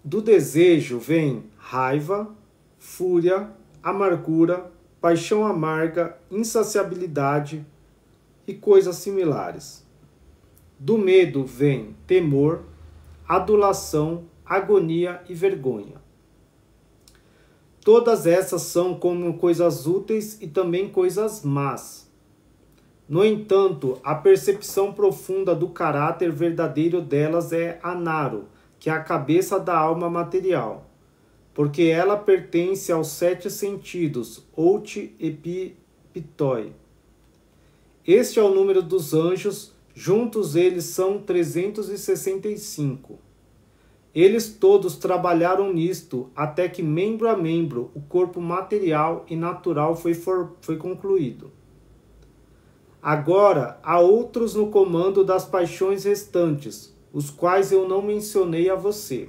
Do desejo vem raiva, fúria, amargura, paixão amarga, insaciabilidade e coisas similares. Do medo vem temor, adulação, agonia e vergonha. Todas essas são como coisas úteis e também coisas más. No entanto, a percepção profunda do caráter verdadeiro delas é Anaro, que é a cabeça da alma material, porque ela pertence aos 7 sentidos, Outi e Pitói. Este é o número dos anjos, juntos eles são 365. Eles todos trabalharam nisto, até que membro a membro o corpo material e natural foi concluído. Agora há outros no comando das paixões restantes, os quais eu não mencionei a você.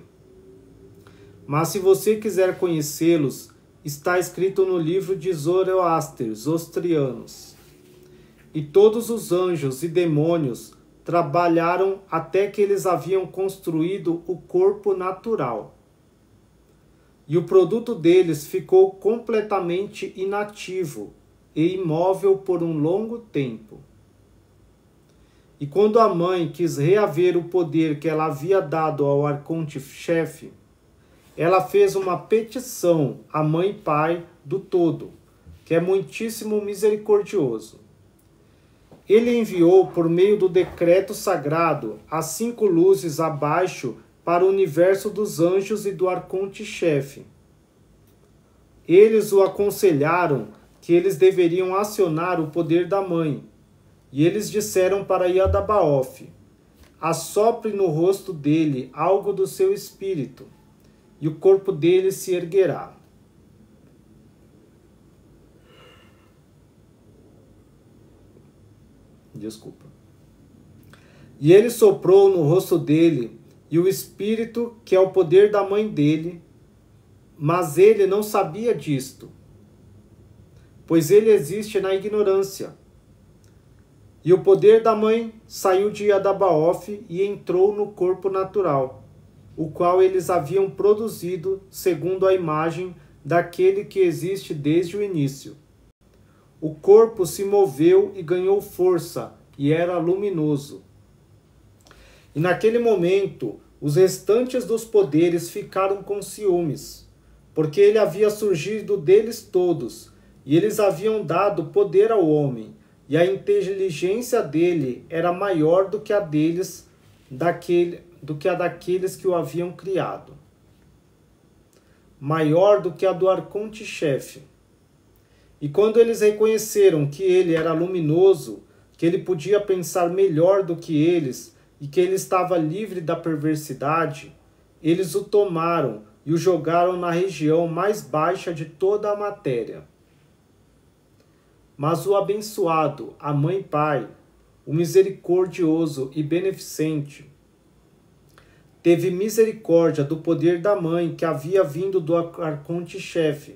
Mas se você quiser conhecê-los, está escrito no livro de Zoroaster, Zostrianos. E todos os anjos e demônios trabalharam até que eles haviam construído o corpo natural. E o produto deles ficou completamente inativo e imóvel por um longo tempo. E quando a mãe quis reaver o poder que ela havia dado ao arconte-chefe, ela fez uma petição à Mãe Pai do Todo, que é muitíssimo misericordioso. Ele enviou por meio do decreto sagrado as 5 luzes abaixo para o universo dos anjos e do arconte-chefe. Eles o aconselharam que eles deveriam acionar o poder da mãe, e eles disseram para Yadabaoth: assopre no rosto dele algo do seu espírito, e o corpo dele se erguerá. Desculpa. E ele soprou no rosto dele, e o espírito, que é o poder da mãe dele, mas ele não sabia disto, pois ele existe na ignorância. E o poder da mãe saiu de Yadabaoth e entrou no corpo natural, o qual eles haviam produzido segundo a imagem daquele que existe desde o início. O corpo se moveu e ganhou força, e era luminoso. E naquele momento, os restantes dos poderes ficaram com ciúmes, porque ele havia surgido deles todos, e eles haviam dado poder ao homem, e a inteligência dele era maior do que a deles, do que a daqueles que o haviam criado. Maior do que a do arconte-chefe. E quando eles reconheceram que ele era luminoso, que ele podia pensar melhor do que eles, e que ele estava livre da perversidade, eles o tomaram e o jogaram na região mais baixa de toda a matéria. Mas o abençoado, a Mãe Pai, o misericordioso e beneficente, teve misericórdia do poder da Mãe que havia vindo do arconte-chefe,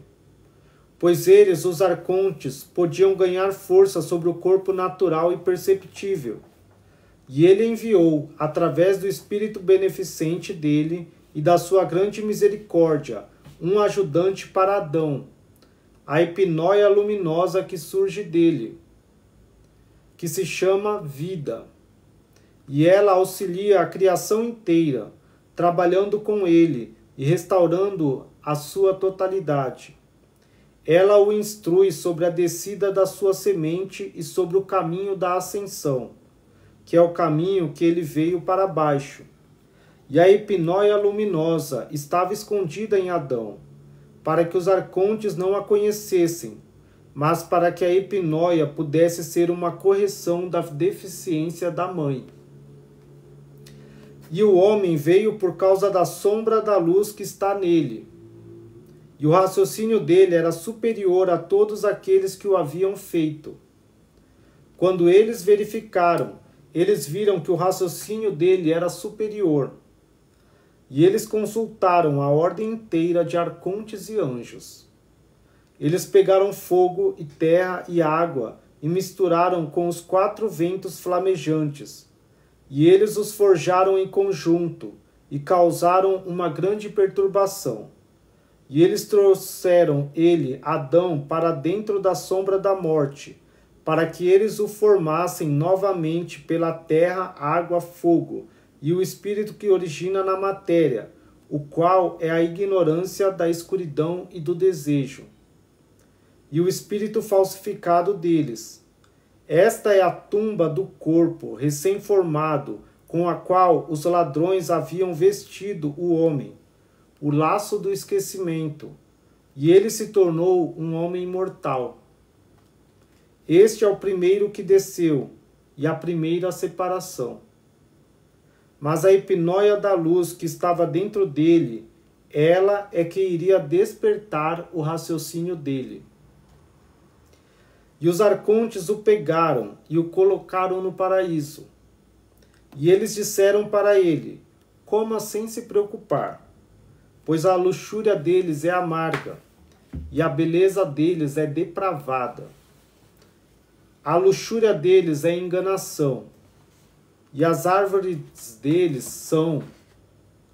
pois eles, os arcontes, podiam ganhar força sobre o corpo natural e perceptível. E ele enviou, através do Espírito beneficente dele e da sua grande misericórdia, um ajudante para Adão, a hipnóia luminosa que surge dele, que se chama vida. E ela auxilia a criação inteira, trabalhando com ele e restaurando a sua totalidade. Ela o instrui sobre a descida da sua semente e sobre o caminho da ascensão, que é o caminho que ele veio para baixo. E a hipnóia luminosa estava escondida em Adão, para que os arcontes não a conhecessem, mas para que a hipnóia pudesse ser uma correção da deficiência da mãe. E o homem veio por causa da sombra da luz que está nele. E o raciocínio dele era superior a todos aqueles que o haviam feito. Quando eles verificaram, eles viram que o raciocínio dele era superior. E eles consultaram a ordem inteira de arcontes e anjos. Eles pegaram fogo e terra e água e misturaram com os 4 ventos flamejantes. E eles os forjaram em conjunto e causaram uma grande perturbação. E eles trouxeram Adão, para dentro da sombra da morte, para que eles o formassem novamente pela terra, água, fogo, e o espírito que origina na matéria, o qual é a ignorância da escuridão e do desejo, e o espírito falsificado deles. Esta é a tumba do corpo recém-formado, com a qual os ladrões haviam vestido o homem, o laço do esquecimento, e ele se tornou um homem mortal. Este é o primeiro que desceu, e a primeira separação. Mas a hipnóia da luz que estava dentro dele, ela é que iria despertar o raciocínio dele. E os arcontes o pegaram e o colocaram no paraíso. E eles disseram para ele: coma sem se preocupar, pois a luxúria deles é amarga, e a beleza deles é depravada. A luxúria deles é enganação, e as árvores deles são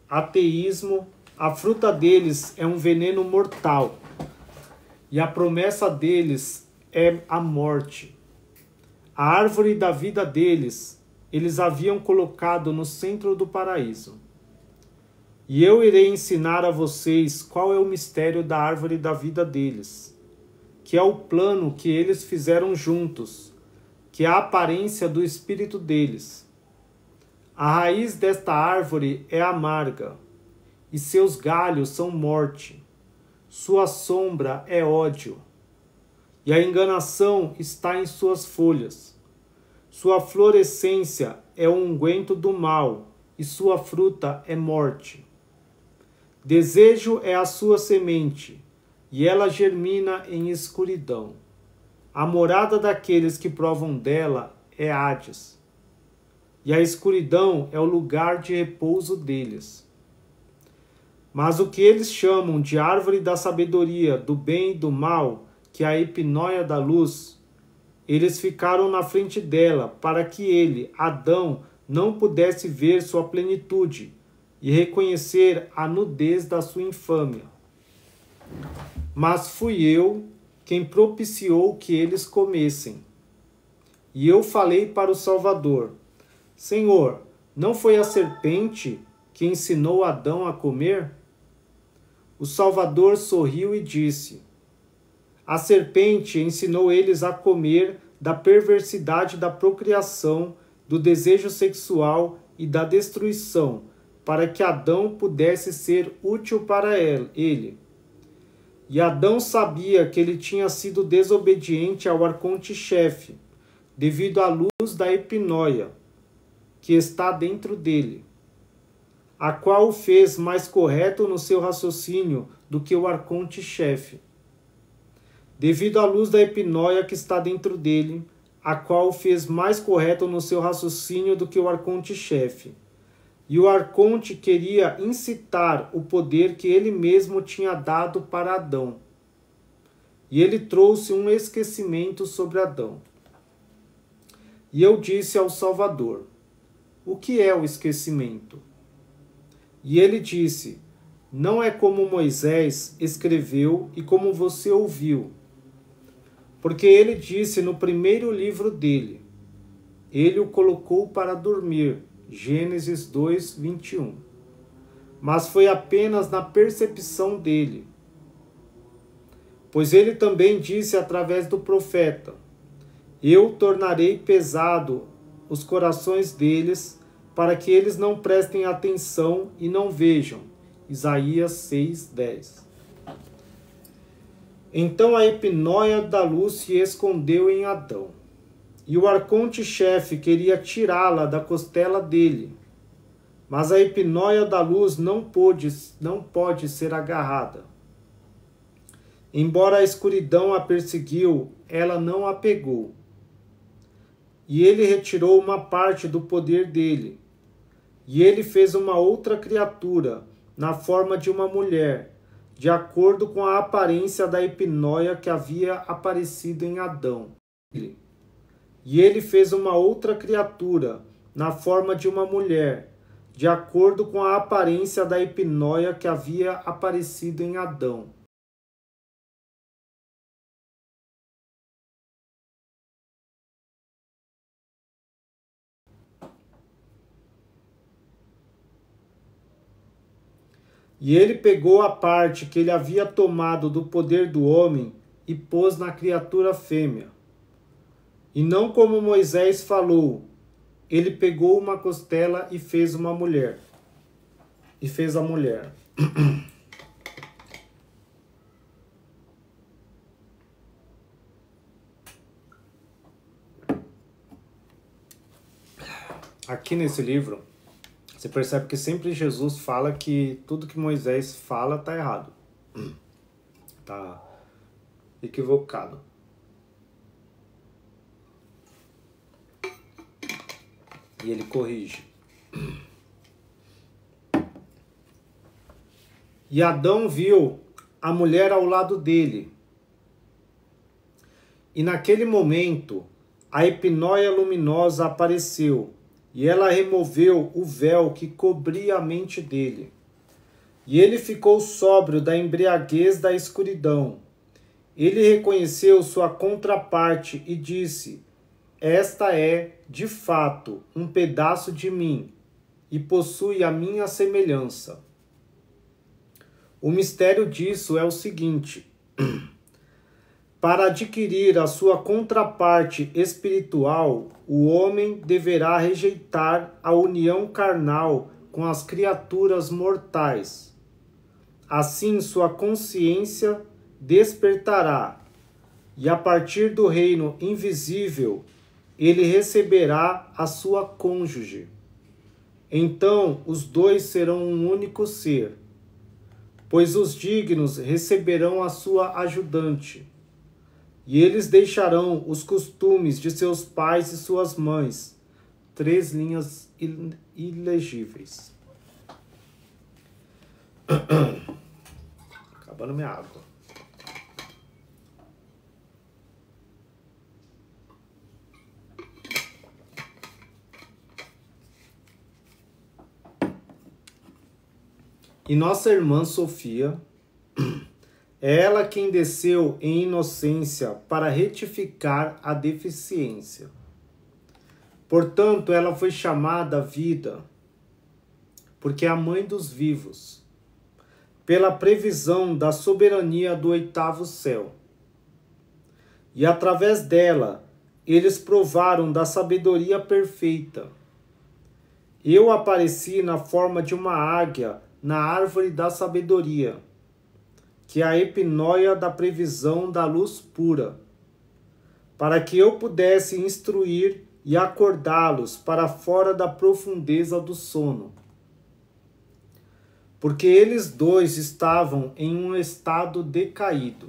ateísmo, a fruta deles é um veneno mortal, e a promessa deles é a morte. A árvore da vida deles, eles haviam colocado no centro do paraíso. E eu irei ensinar a vocês qual é o mistério da árvore da vida deles, que é o plano que eles fizeram juntos, que é a aparência do espírito deles. A raiz desta árvore é amarga, e seus galhos são morte. Sua sombra é ódio, e a enganação está em suas folhas. Sua florescência é o unguento do mal, e sua fruta é morte. Desejo é a sua semente, e ela germina em escuridão. A morada daqueles que provam dela é Hades, e a escuridão é o lugar de repouso deles. Mas o que eles chamam de árvore da sabedoria, do bem e do mal, que é a hipnóia da luz, eles ficaram na frente dela, para que ele, Adão, não pudesse ver sua plenitude e reconhecer a nudez da sua infâmia. Mas fui eu quem propiciou que eles comessem. E eu falei para o Salvador: Senhor, Não foi a serpente que ensinou Adão a comer? O Salvador sorriu e disse: a serpente ensinou eles a comer da perversidade da procriação, do desejo sexual e da destruição, para que Adão pudesse ser útil para ele. E Adão sabia que ele tinha sido desobediente ao arconte-chefe, devido à luz da epinóia, que está dentro dele, a qual o fez mais correto no seu raciocínio do que o arconte-chefe. Devido à luz da epinóia que está dentro dele, a qual o fez mais correto no seu raciocínio do que o arconte-chefe. E o arconte queria incitar o poder que ele mesmo tinha dado para Adão. E ele trouxe um esquecimento sobre Adão. E eu disse ao Salvador: o que é o esquecimento? E ele disse: não é como Moisés escreveu e como você ouviu. Porque ele disse no primeiro livro dele, ele o colocou para dormir, Gênesis 2, 21. Mas foi apenas na percepção dele. Pois ele também disse através do profeta: eu tornarei pesado os corações deles, para que eles não prestem atenção e não vejam. Isaías 6, 10. Então a epinóia da luz se escondeu em Adão, e o arconte-chefe queria tirá-la da costela dele. Mas a epinóia da luz não pode ser agarrada. Embora a escuridão a perseguiu, ela não a pegou. E ele retirou uma parte do poder dele. E ele fez uma outra criatura, na forma de uma mulher, de acordo com a aparência da epinóia que havia aparecido em Adão. E ele fez uma outra criatura, na forma de uma mulher, de acordo com a aparência da epinóia que havia aparecido em Adão. E ele pegou a parte que ele havia tomado do poder do homem e pôs na criatura fêmea. E não como Moisés falou, ele pegou uma costela e fez uma mulher. E fez a mulher. Aqui nesse livro, você percebe que sempre Jesus fala que tudo que Moisés fala está errado. Está equivocado. E ele corrige. E Adão viu a mulher ao lado dele. E naquele momento, a epinóia luminosa apareceu. E ela removeu o véu que cobria a mente dele. E ele ficou sóbrio da embriaguez da escuridão. Ele reconheceu sua contraparte e disse: esta é, de fato, um pedaço de mim, e possui a minha semelhança. O mistério disso é o seguinte: para adquirir a sua contraparte espiritual, o homem deverá rejeitar a união carnal com as criaturas mortais. Assim, sua consciência despertará, e a partir do reino invisível, ele receberá a sua cônjuge. Então, os dois serão um único ser, pois os dignos receberão a sua ajudante. E eles deixarão os costumes de seus pais e suas mães. 3 linhas ilegíveis. Acabando minha água. E nossa irmã Sofia, é ela quem desceu em inocência para retificar a deficiência. Portanto, ela foi chamada Vida, porque é a mãe dos vivos, pela previsão da soberania do oitavo céu. E através dela, eles provaram da sabedoria perfeita. Eu apareci na forma de uma águia na árvore da sabedoria, que é a epinóia da previsão da luz pura, para que eu pudesse instruir e acordá-los para fora da profundeza do sono. Porque eles dois estavam em um estado decaído,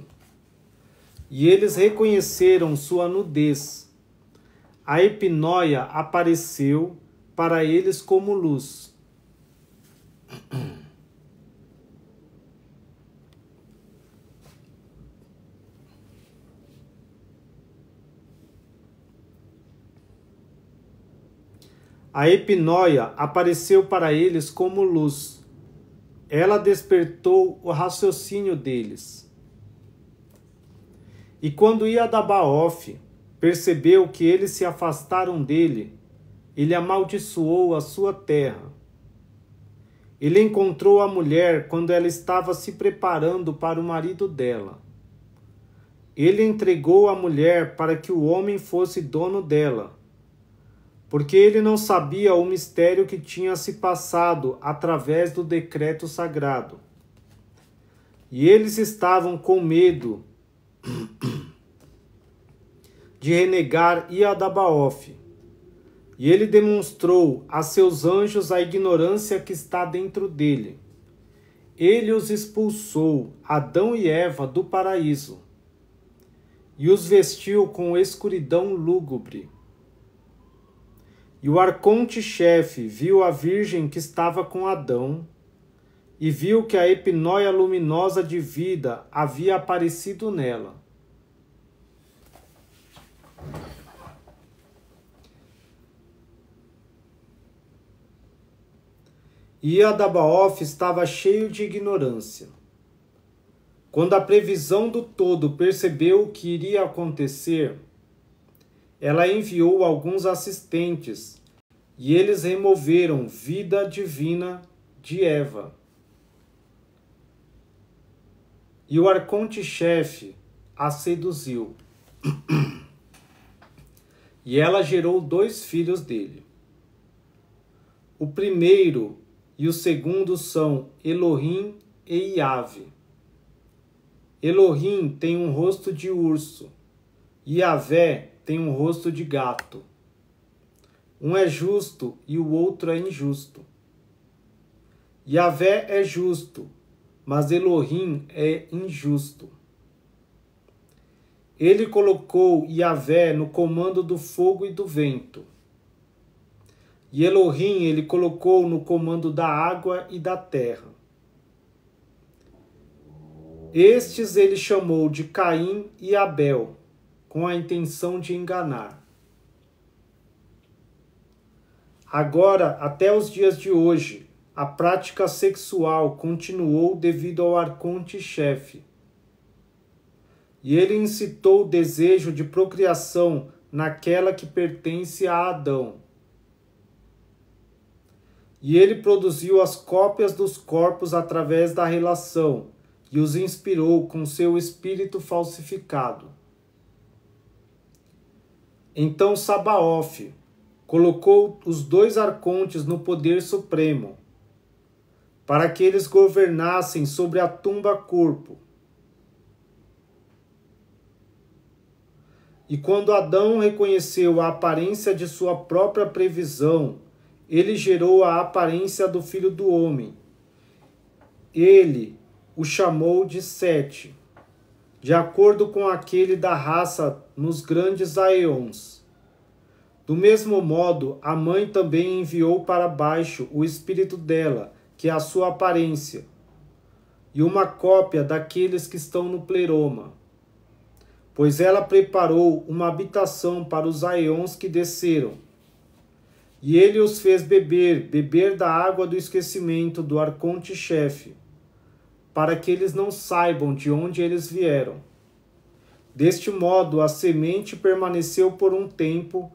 e eles reconheceram sua nudez. A epinóia apareceu para eles como luz. A epinóia apareceu para eles como luz. Ela despertou o raciocínio deles. E quando Iadabaoth percebeu que eles se afastaram dele, ele amaldiçoou a sua terra. Ele encontrou a mulher quando ela estava se preparando para o marido dela. Ele entregou a mulher para que o homem fosse dono dela, porque ele não sabia o mistério que tinha se passado através do decreto sagrado. E eles estavam com medo de renegar Iadabaoth. E ele demonstrou a seus anjos a ignorância que está dentro dele. Ele os expulsou, Adão e Eva, do paraíso, e os vestiu com escuridão lúgubre. E o arconte-chefe viu a virgem que estava com Adão, e viu que a epinóia luminosa de vida havia aparecido nela. Iadabaoth estava cheio de ignorância. Quando a previsão do todo percebeu o que iria acontecer, ela enviou alguns assistentes, e eles removeram vida divina de Eva. E o arconte-chefe a seduziu. E ela gerou 2 filhos dele. O primeiro e o segundo são Elohim e Yahvé. Elohim tem um rosto de urso, e Yahvé tem um rosto de gato. Um é justo e o outro é injusto. Yahvé é justo, mas Elohim é injusto. Ele colocou Yahvé no comando do fogo e do vento. E Elohim ele colocou no comando da água e da terra. Estes ele chamou de Caim e Abel, com a intenção de enganar. Agora, até os dias de hoje, a prática sexual continuou devido ao arconte-chefe. E ele incitou o desejo de procriação naquela que pertence a Adão. E ele produziu as cópias dos corpos através da relação e os inspirou com seu espírito falsificado. Então Sabaoth colocou os 2 arcontes no poder supremo, para que eles governassem sobre a tumba-corpo. E quando Adão reconheceu a aparência de sua própria previsão, ele gerou a aparência do Filho do Homem. Ele o chamou de Sete, de acordo com aquele da raça nos grandes aeons. Do mesmo modo, a mãe também enviou para baixo o espírito dela, que é a sua aparência, e uma cópia daqueles que estão no pleroma. Pois ela preparou uma habitação para os aeons que desceram. E ele os fez beber da água do esquecimento do arconte-chefe, para que eles não saibam de onde eles vieram. Deste modo, a semente permaneceu por um tempo,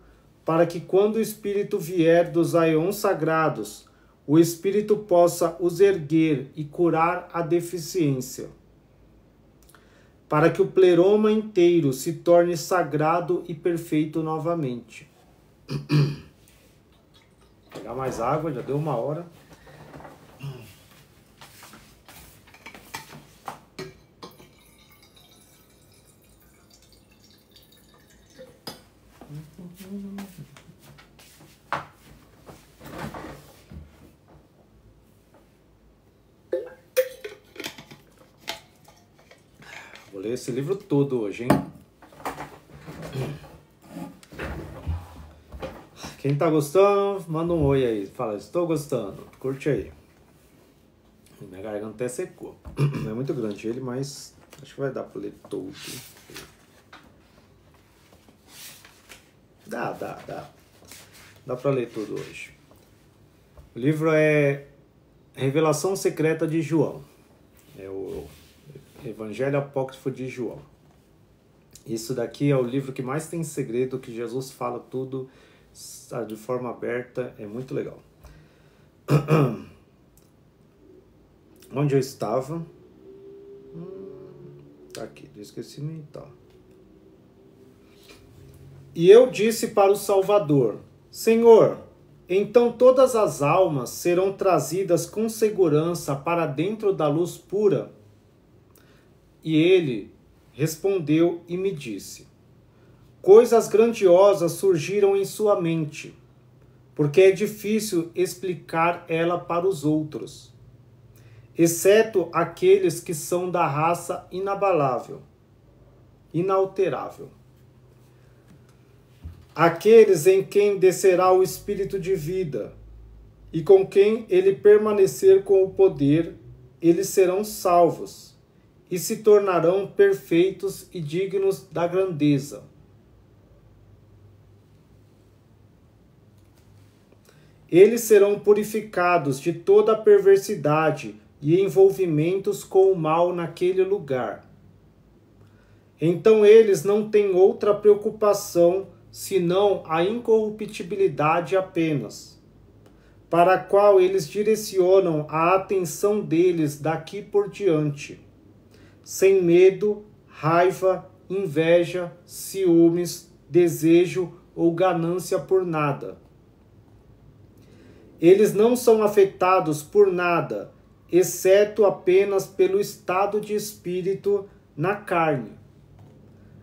para que quando o Espírito vier dos aeons sagrados, o Espírito possa os erguer e curar a deficiência, para que o pleroma inteiro se torne sagrado e perfeito novamente. Vou pegar mais água, já deu 1 hora. Vou ler esse livro todo hoje, hein? Quem tá gostando, manda um oi aí. Fala, estou gostando. Curte aí. Minha garganta até secou. Não é muito grande ele, mas acho que vai dar pra ler todo. Dá. Dá pra ler tudo hoje. O livro é Revelação Secreta de João. É o Evangelho Apócrifo de João. Isso daqui é o livro que mais tem segredo, que Jesus fala tudo de forma aberta. É muito legal. Onde eu estava? Tá aqui, eu esqueci mental. E eu disse para o Salvador: Senhor, então todas as almas serão trazidas com segurança para dentro da luz pura? E ele respondeu e me disse: coisas grandiosas surgiram em sua mente, porque é difícil explicar ela para os outros, exceto aqueles que são da raça inabalável, inalterável. Aqueles em quem descerá o Espírito de vida, e com quem ele permanecer com o poder, eles serão salvos, e se tornarão perfeitos e dignos da grandeza. Eles serão purificados de toda a perversidade e envolvimentos com o mal naquele lugar. Então eles não têm outra preocupação senão a incorruptibilidade apenas, para a qual eles direcionam a atenção deles daqui por diante, sem medo, raiva, inveja, ciúmes, desejo ou ganância por nada. Eles não são afetados por nada, exceto apenas pelo estado de espírito na carne,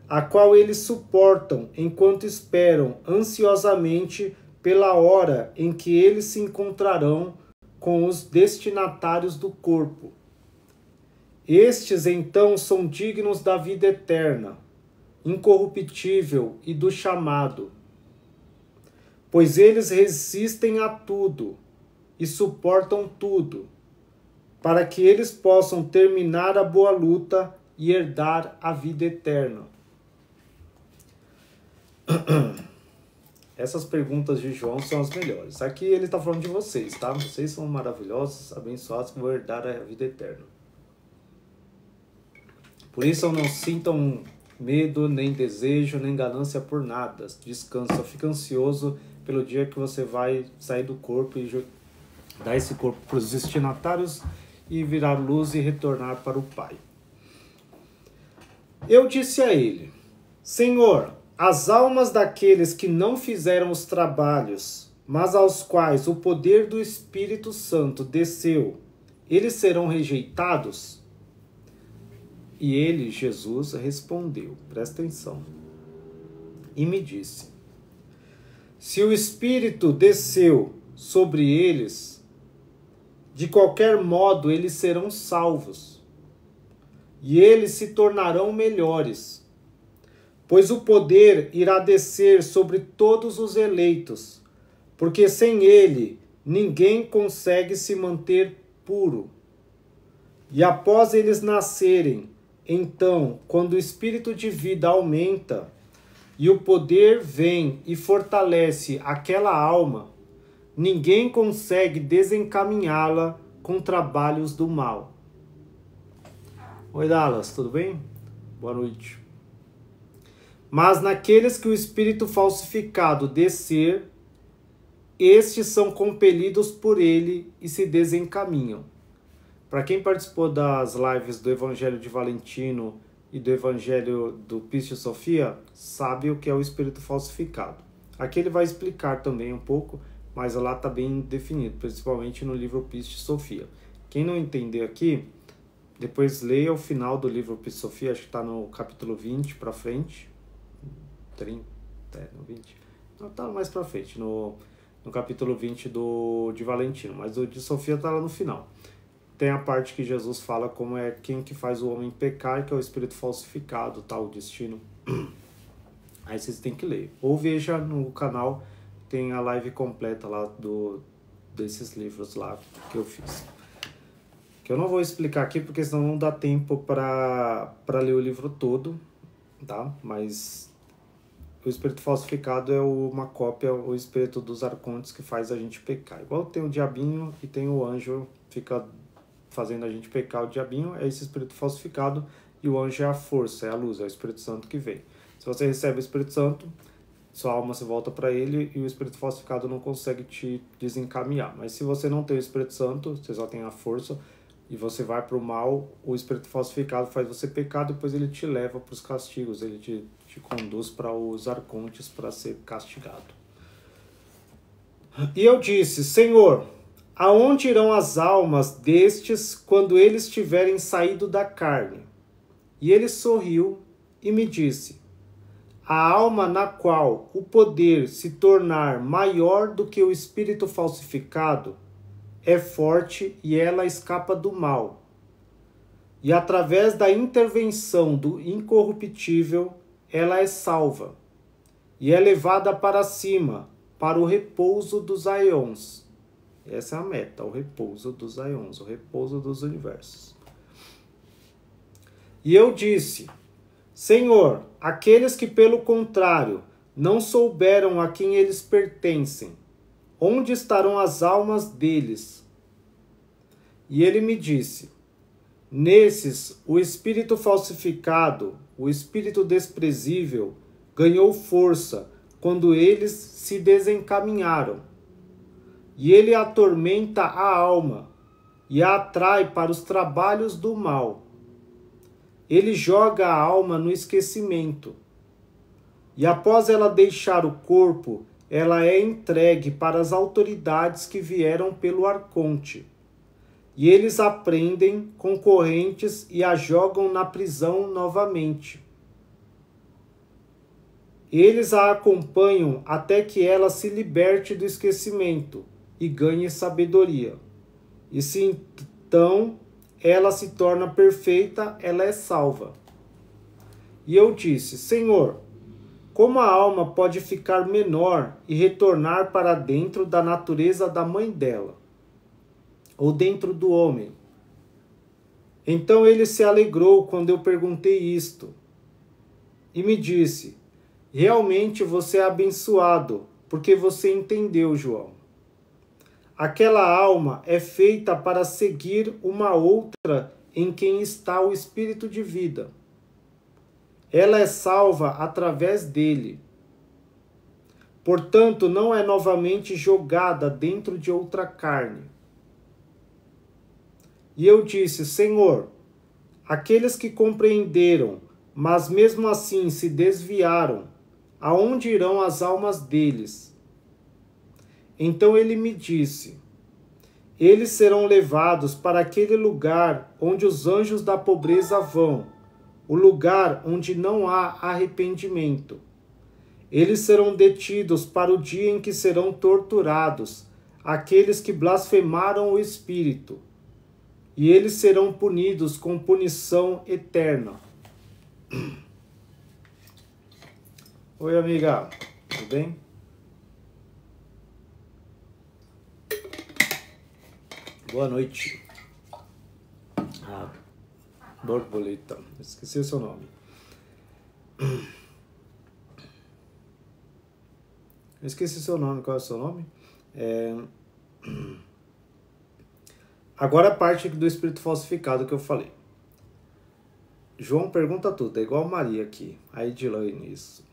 a qual eles suportam enquanto esperam ansiosamente pela hora em que eles se encontrarão com os destinatários do corpo. Estes, então, são dignos da vida eterna, incorruptível e do chamado, pois eles resistem a tudo e suportam tudo, para que eles possam terminar a boa luta e herdar a vida eterna. Essas perguntas de João são as melhores. Aqui ele está falando de vocês, tá? Vocês são maravilhosos, abençoados, que vão herdar a vida eterna. Por isso não sintam medo, nem desejo, nem ganância por nada. Descansa, só fica ansioso pelo dia que você vai sair do corpo e dar esse corpo para os destinatários e virar luz e retornar para o Pai. Eu disse a ele: Senhor, as almas daqueles que não fizeram os trabalhos, mas aos quais o poder do Espírito Santo desceu, eles serão rejeitados? E ele, Jesus, respondeu, presta atenção, e me disse: se o Espírito desceu sobre eles, de qualquer modo eles serão salvos, e eles se tornarão melhores, pois o poder irá descer sobre todos os eleitos, porque sem ele ninguém consegue se manter puro. E após eles nascerem, então, quando o espírito de vida aumenta e o poder vem e fortalece aquela alma, ninguém consegue desencaminhá-la com trabalhos do mal. Oi, Dallas, tudo bem? Boa noite. Mas naqueles que o espírito falsificado descer, estes são compelidos por ele e se desencaminham. Para quem participou das lives do Evangelho de Valentino e do Evangelho do Pistis Sophia, sabe o que é o espírito falsificado. Aqui ele vai explicar também um pouco, mas lá está bem definido, principalmente no livro Pistis Sophia. Quem não entender aqui, depois leia o final do livro Pistis Sophia, acho que está no capítulo 20 para frente, 30, no 20, não, está mais para frente, no capítulo 20 de Valentino, mas o de Sofia está lá no final. Tem a parte que Jesus fala como é quem que faz o homem pecar, que é o espírito falsificado, tal, o destino. Aí vocês têm que ler. Ou veja no canal, tem a live completa lá desses livros lá que eu fiz. Que eu não vou explicar aqui, porque senão não dá tempo para ler o livro todo, tá? Mas o espírito falsificado é uma cópia, o espírito dos arcontes que faz a gente pecar. Igual tem o diabinho e tem o anjo, fica fazendo a gente pecar. O diabinho é esse espírito falsificado e o anjo é a força, é a luz, é o Espírito Santo que vem. Se você recebe o Espírito Santo, sua alma se volta para ele e o espírito falsificado não consegue te desencaminhar. Mas se você não tem o Espírito Santo, você só tem a força e você vai para o mal, o espírito falsificado faz você pecar, depois ele te leva para os castigos, ele te conduz para os arcontes para ser castigado. E eu disse: Senhor, aonde irão as almas destes quando eles tiverem saído da carne? E ele sorriu e me disse: a alma na qual o poder se tornar maior do que o espírito falsificado é forte e ela escapa do mal. E através da intervenção do incorruptível, ela é salva. E é levada para cima, para o repouso dos aeons. Essa é a meta, o repouso dos aeons, o repouso dos universos. E eu disse: Senhor, aqueles que pelo contrário não souberam a quem eles pertencem, onde estarão as almas deles? E ele me disse: nesses, o espírito falsificado, o espírito desprezível, ganhou força quando eles se desencaminharam. E ele atormenta a alma e a atrai para os trabalhos do mal. Ele joga a alma no esquecimento. E após ela deixar o corpo, ela é entregue para as autoridades que vieram pelo arconte. E eles a prendem com correntes e a jogam na prisão novamente. Eles a acompanham até que ela se liberte do esquecimento e ganhe sabedoria. E se então ela se torna perfeita, ela é salva. E eu disse: Senhor, como a alma pode ficar menor e retornar para dentro da natureza da mãe dela, ou dentro do homem? Então ele se alegrou quando eu perguntei isto, e me disse: realmente você é abençoado, porque você entendeu, João. Aquela alma é feita para seguir uma outra em quem está o espírito de vida. Ela é salva através dele. Portanto, não é novamente jogada dentro de outra carne. E eu disse: Senhor, aqueles que compreenderam, mas mesmo assim se desviaram, aonde irão as almas deles? Então ele me disse: eles serão levados para aquele lugar onde os anjos da pobreza vão, o lugar onde não há arrependimento. Eles serão detidos para o dia em que serão torturados aqueles que blasfemaram o Espírito, e eles serão punidos com punição eterna. Oi, amiga, tudo bem? Boa noite. Borboleta. Esqueci o seu nome. Esqueci o seu nome. Qual é o seu nome? Agora a parte do espírito falsificado que eu falei. João pergunta tudo, é igual Maria aqui, a Edilane, isso.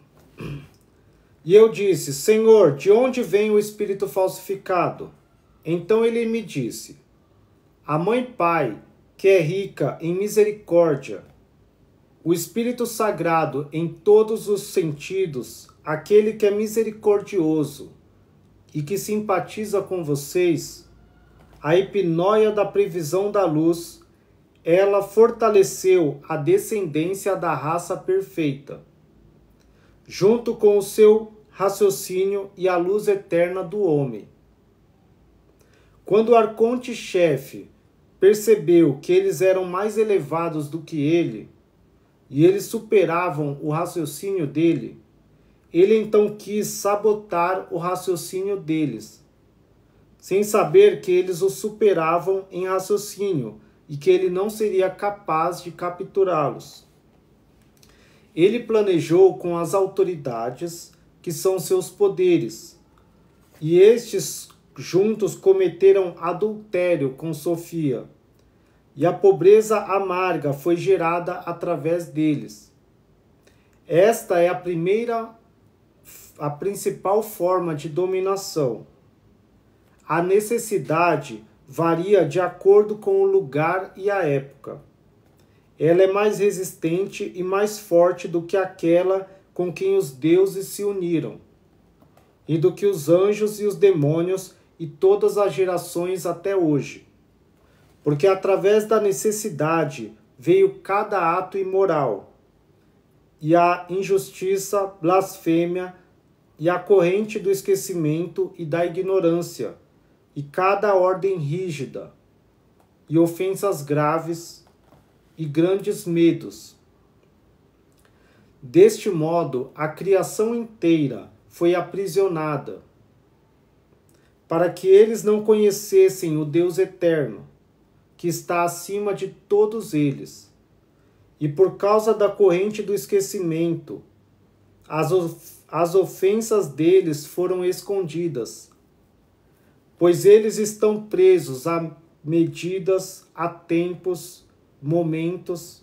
E eu disse, Senhor, de onde vem o espírito falsificado? Então ele me disse, a mãe Pai, que é rica em misericórdia, o Espírito Sagrado em todos os sentidos, aquele que é misericordioso e que simpatiza com vocês, a epinóia da previsão da luz, ela fortaleceu a descendência da raça perfeita, junto com o seu raciocínio e a luz eterna do homem. Quando o arconte-chefe percebeu que eles eram mais elevados do que ele, e eles superavam o raciocínio dele, ele então quis sabotar o raciocínio deles, sem saber que eles o superavam em raciocínio e que ele não seria capaz de capturá-los. Ele planejou com as autoridades, que são seus poderes, e estes juntos cometeram adultério com Sofia, e a pobreza amarga foi gerada através deles. Esta é a principal forma de dominação. A necessidade varia de acordo com o lugar e a época. Ela é mais resistente e mais forte do que aquela com quem os deuses se uniram, e do que os anjos e os demônios e todas as gerações até hoje. Porque através da necessidade veio cada ato imoral, e a injustiça, blasfêmia, e a corrente do esquecimento e da ignorância, e cada ordem rígida, e ofensas graves, e grandes medos. Deste modo, a criação inteira foi aprisionada, para que eles não conhecessem o Deus eterno, que está acima de todos eles. E por causa da corrente do esquecimento, as ofensas deles foram escondidas, pois eles estão presos a medidas, a tempos, momentos,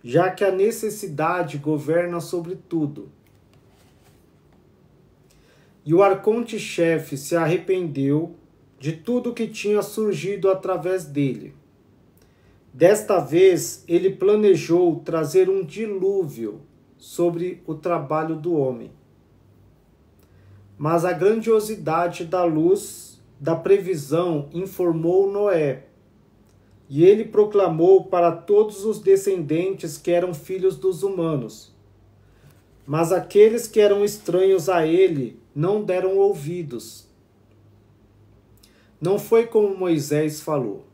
já que a necessidade governa sobre tudo. E o arconte-chefe se arrependeu de tudo que tinha surgido através dele. Desta vez, ele planejou trazer um dilúvio sobre o trabalho do homem. Mas a grandiosidade da luz, da previsão, informou Noé, e ele proclamou para todos os descendentes que eram filhos dos humanos. Mas aqueles que eram estranhos a ele não deram ouvidos. Não foi como Moisés falou.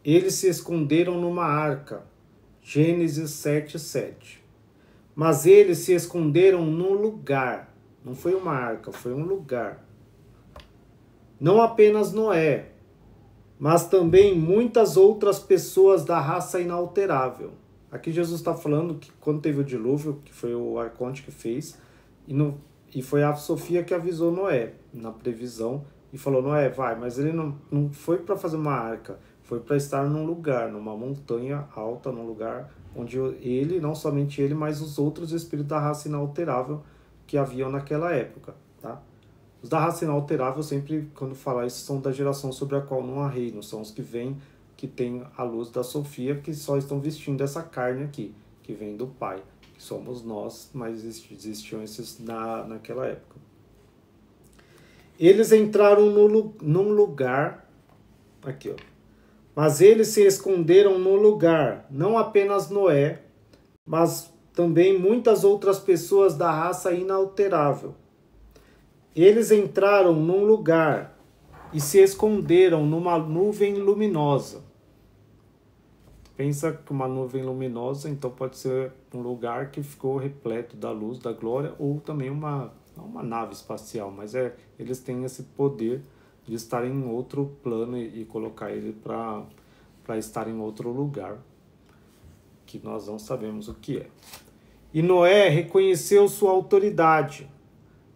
Eles se esconderam numa arca. Gênesis 7:7. Mas eles se esconderam num lugar. Não foi uma arca, foi um lugar. Não apenas Noé, mas também muitas outras pessoas da raça inalterável. Aqui Jesus está falando que quando teve o dilúvio, que foi o arconte que fez, e foi a Sofia que avisou Noé na previsão e falou, Noé, vai, mas ele não foi para fazer uma arca, foi para estar num lugar, numa montanha alta, num lugar onde ele, não somente ele, mas os outros espíritos da raça inalterável que haviam naquela época, tá? Os da raça inalterável, sempre quando falar isso, são da geração sobre a qual não há reino, são os que vêm, que tem a luz da Sofia, que só estão vestindo essa carne aqui, que vem do Pai, que somos nós, mas existiam esses naquela época. Eles entraram num lugar, aqui ó, mas eles se esconderam num lugar, não apenas Noé, mas também muitas outras pessoas da raça inalterável. Eles entraram num lugar e se esconderam numa nuvem luminosa. Pensa que uma nuvem luminosa, então pode ser um lugar que ficou repleto da luz, da glória, ou também não uma nave espacial, mas eles têm esse poder de estar em outro plano e colocar ele para estar em outro lugar, que nós não sabemos o que é. E Noé reconheceu sua autoridade,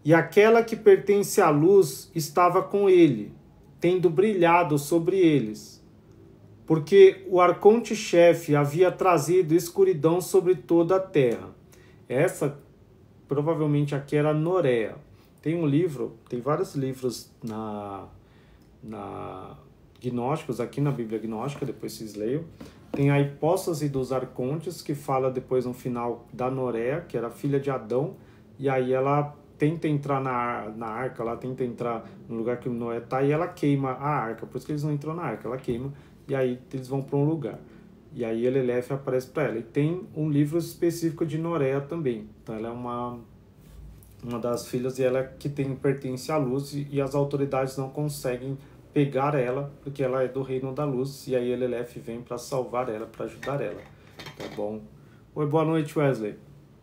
e aquela que pertence à luz estava com ele, tendo brilhado sobre eles. porque o arconte-chefe havia trazido escuridão sobre toda a terra. Essa, provavelmente aqui era Noréia. Tem vários livros na gnósticos, aqui na Bíblia gnóstica, depois vocês leiam. Tem a hipóstase dos arcontes, que fala depois no final da Noréia, que era filha de Adão, e aí ela tenta entrar na arca, ela tenta entrar no lugar que Noé está, e ela queima a arca, por isso que eles não entram na arca, ela queima, e aí eles vão para um lugar. E aí Elelefe aparece para ela. E tem um livro específico de Noréia também. Então ela é uma das filhas, e ela que pertence à luz, e as autoridades não conseguem pegar ela, porque ela é do reino da luz, e aí Elelefe vem para salvar ela, para ajudar ela. Tá bom? Oi, boa noite, Wesley.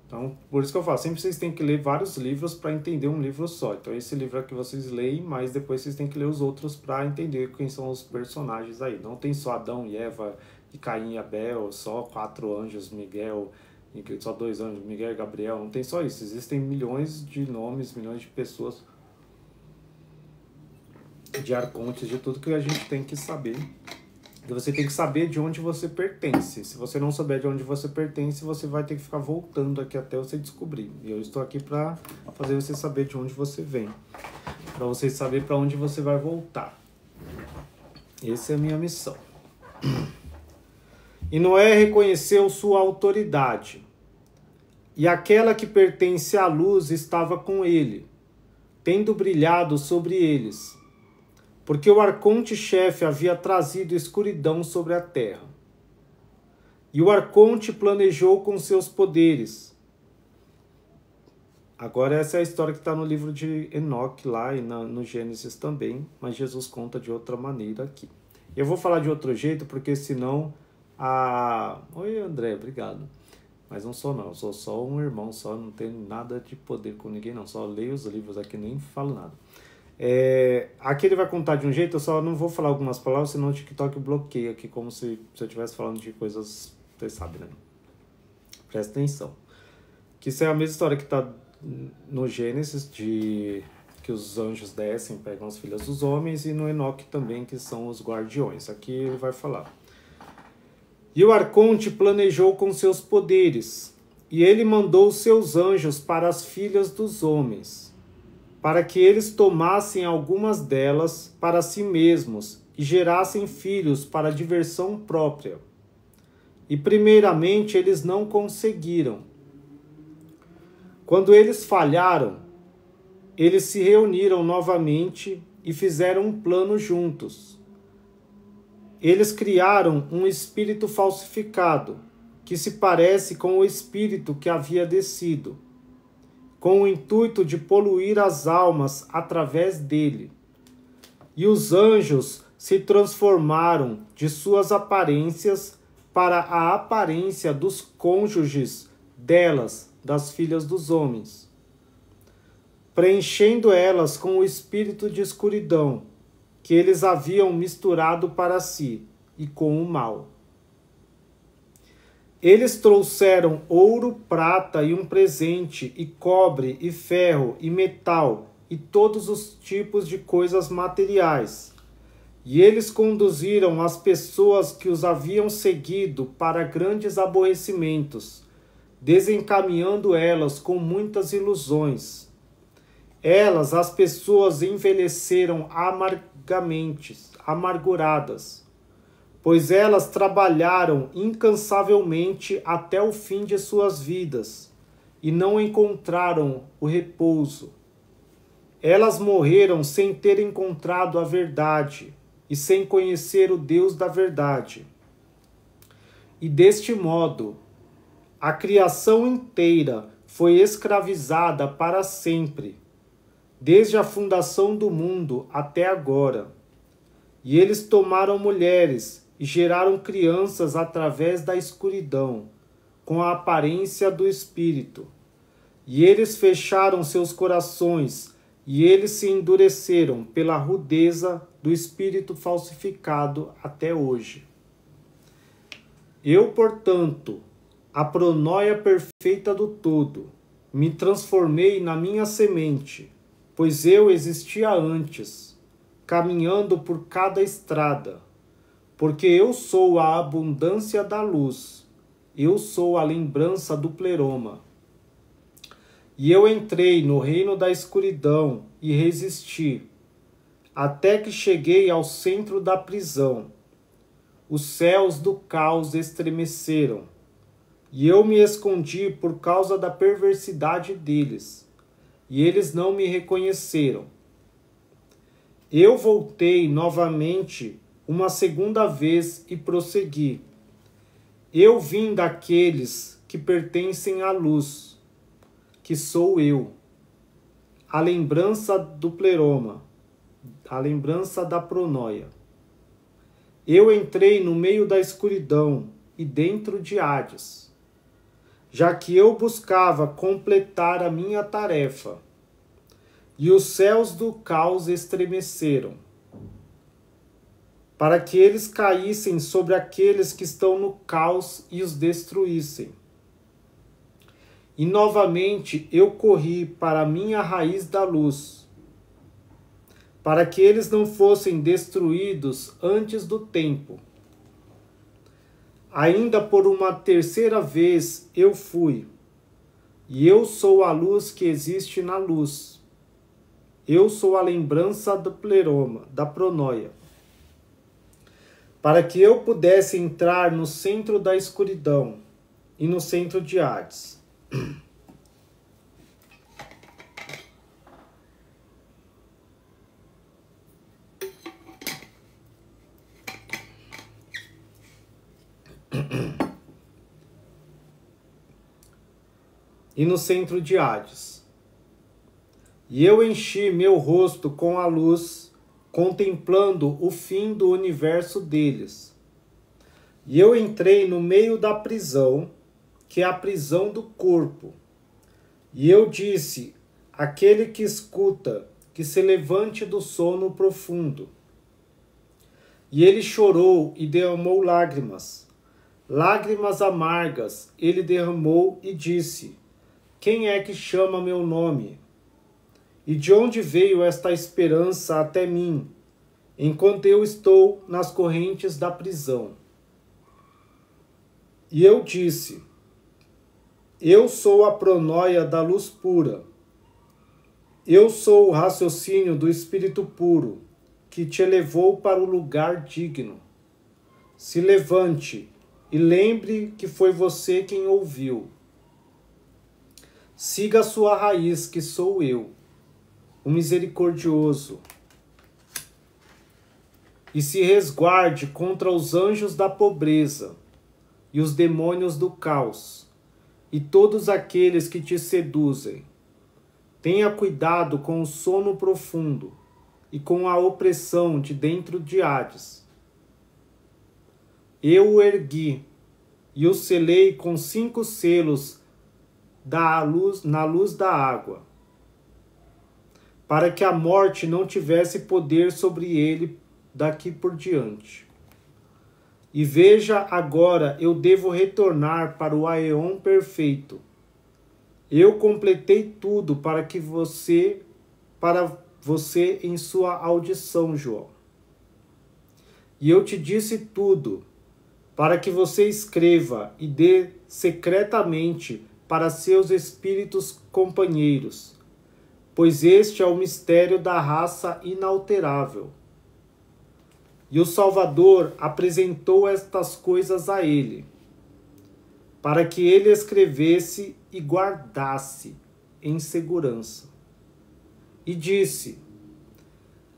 Então, por isso que eu falo, sempre vocês têm que ler vários livros para entender um livro só. Então, esse livro aqui vocês leem, mas depois vocês têm que ler os outros para entender quem são os personagens aí. Não tem só Adão e Eva, e Caim e Abel, só 4 anjos, Miguel, só 2 anjos, Miguel e Gabriel. Não tem só isso. Existem milhões de nomes, milhões de pessoas, de arcontes, de tudo que a gente tem que saber. E você tem que saber de onde você pertence. Se você não souber de onde você pertence, você vai ter que ficar voltando aqui até você descobrir. E eu estou aqui para fazer você saber de onde você vem, para você saber para onde você vai voltar. Essa é a minha missão. E Noé reconheceu sua autoridade, e aquela que pertence à luz estava com ele, tendo brilhado sobre eles, porque o arconte-chefe havia trazido escuridão sobre a terra. E o arconte planejou com seus poderes. Agora essa é a história que está no livro de Enoque lá e no Gênesis também, mas Jesus conta de outra maneira aqui. Eu vou falar de outro jeito, porque senão Oi, André, obrigado. Mas não sou não, eu sou só um irmão, só não tenho nada de poder com ninguém não, só leio os livros aqui, nem falo nada. Aqui ele vai contar de um jeito, eu só não vou falar algumas palavras, senão o TikTok bloqueia aqui, como se eu estivesse falando de coisas, você sabe, né? Presta atenção. Que isso é a mesma história que está no Gênesis, que os anjos descem, pegam as filhas dos homens, e no Enoque também, que são os guardiões. Aqui ele vai falar. E o arconte planejou com seus poderes, e ele mandou seus anjos para as filhas dos homens, para que eles tomassem algumas delas para si mesmos e gerassem filhos para diversão própria. E primeiramente eles não conseguiram. Quando eles falharam, eles se reuniram novamente e fizeram um plano juntos. Eles criaram um espírito falsificado, que se parece com o espírito que havia descido, com o intuito de poluir as almas através dele. E os anjos se transformaram de suas aparências para a aparência dos cônjuges delas, das filhas dos homens, preenchendo elas com o espírito de escuridão que eles haviam misturado para si e com o mal. Eles trouxeram ouro, prata e um presente, e cobre, e ferro, e metal, e todos os tipos de coisas materiais. E eles conduziram as pessoas que os haviam seguido para grandes aborrecimentos, desencaminhando elas com muitas ilusões. Elas, as pessoas, envelheceram amarguradas, pois elas trabalharam incansavelmente até o fim de suas vidas e não encontraram o repouso. Elas morreram sem ter encontrado a verdade e sem conhecer o Deus da verdade. E deste modo, a criação inteira foi escravizada para sempre, desde a fundação do mundo até agora. E eles tomaram mulheres e geraram crianças através da escuridão, com a aparência do espírito. E eles fecharam seus corações, e eles se endureceram pela rudeza do espírito falsificado até hoje. Eu, portanto, a pronóia perfeita do todo, me transformei na minha semente, pois eu existia antes, caminhando por cada estrada. porque eu sou a abundância da luz, eu sou a lembrança do pleroma. E eu entrei no reino da escuridão e resisti, até que cheguei ao centro da prisão. Os céus do caos estremeceram, e eu me escondi por causa da perversidade deles, e eles não me reconheceram. Eu voltei novamente uma segunda vez e prossegui. Eu vim daqueles que pertencem à luz, que sou eu, a lembrança do pleroma, a lembrança da pronóia. Eu entrei no meio da escuridão e dentro de Hades, já que eu buscava completar a minha tarefa, e os céus do caos estremeceram, para que eles caíssem sobre aqueles que estão no caos e os destruíssem. E novamente eu corri para a minha raiz da luz, para que eles não fossem destruídos antes do tempo. Ainda por uma terceira vez eu fui, e eu sou a luz que existe na luz. Eu sou a lembrança do pleroma, da pronóia, para que eu pudesse entrar no centro da escuridão e no centro de Hades. E no centro de Hades. E eu enchi meu rosto com a luz, contemplando o fim do universo deles. E eu entrei no meio da prisão, que é a prisão do corpo. E eu disse, aquele que escuta, que se levante do sono profundo. E ele chorou e derramou lágrimas. Lágrimas amargas ele derramou e disse, quem é que chama meu nome? E de onde veio esta esperança até mim, enquanto eu estou nas correntes da prisão? E eu disse, eu sou a pronóia da luz pura. Eu sou o raciocínio do Espírito puro, que te elevou para o lugar digno. Se levante e lembre que foi você quem ouviu. Siga a sua raiz, que sou eu, o misericordioso, e se resguarde contra os anjos da pobreza e os demônios do caos, e todos aqueles que te seduzem. Tenha cuidado com o sono profundo e com a opressão de dentro de Hades. Eu o ergui e o selei com 5 selos na luz da água, para que a morte não tivesse poder sobre ele daqui por diante. E veja agora, eu devo retornar para o Aeon perfeito. Eu completei tudo para você em sua audição, João. E eu te disse tudo, para que você escreva e dê secretamente para seus espíritos companheiros, pois este é o mistério da raça inalterável. E o Salvador apresentou estas coisas a ele, para que ele escrevesse e guardasse em segurança. E disse,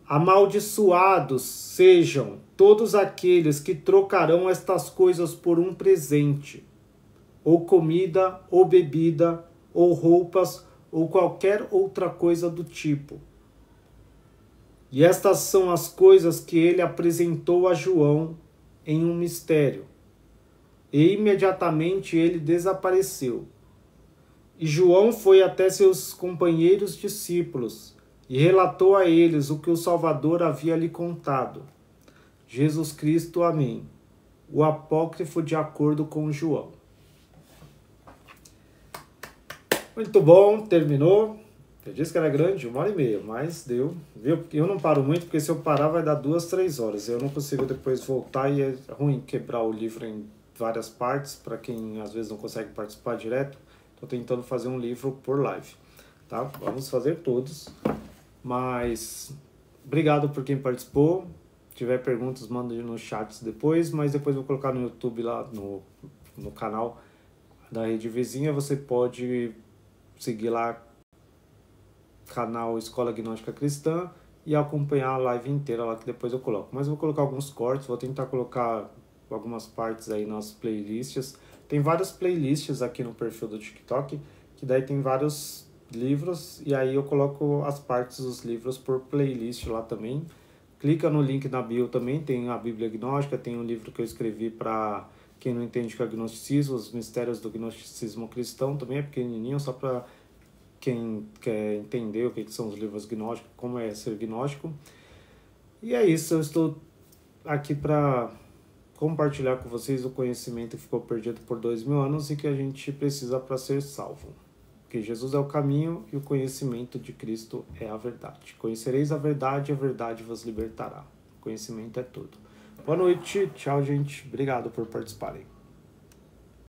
amaldiçoados sejam todos aqueles que trocarão estas coisas por um presente, ou comida, ou bebida, ou roupas, ou qualquer outra coisa do tipo. E estas são as coisas que ele apresentou a João em um mistério. E imediatamente ele desapareceu. E João foi até seus companheiros discípulos e relatou a eles o que o Salvador havia lhe contado. Jesus Cristo, amém. O apócrifo de acordo com João. Muito bom, terminou. Eu disse que era grande, 1h30, mas deu. Viu? Eu não paro muito, porque se eu parar vai dar 2, 3 horas. Eu não consigo depois voltar e é ruim quebrar o livro em várias partes, para quem às vezes não consegue participar direto. Estou tentando fazer um livro por live, tá? Vamos fazer todos. Mas obrigado por quem participou. Se tiver perguntas, manda nos chats depois, mas depois eu vou colocar no YouTube lá no canal da Rede Vizinha. Você pode seguir lá canal Escola Gnóstica Cristã e acompanhar a live inteira lá que depois eu coloco. Mas eu vou colocar alguns cortes, vou tentar colocar algumas partes aí nas playlists. Tem várias playlists aqui no perfil do TikTok, que daí tem vários livros e aí eu coloco as partes dos livros por playlist lá também. Clica no link na bio também, tem a Bíblia Gnóstica, tem um livro que eu escrevi para quem não entende o que é gnosticismo, os mistérios do gnosticismo cristão, também é pequenininho, só para quem quer entender o que são os livros gnósticos, como é ser gnóstico. E é isso, eu estou aqui para compartilhar com vocês o conhecimento que ficou perdido por 2000 anos e que a gente precisa para ser salvo. Porque Jesus é o caminho e o conhecimento de Cristo é a verdade. Conhecereis a verdade vos libertará. O conhecimento é tudo. Boa noite, tchau gente, obrigado por participarem.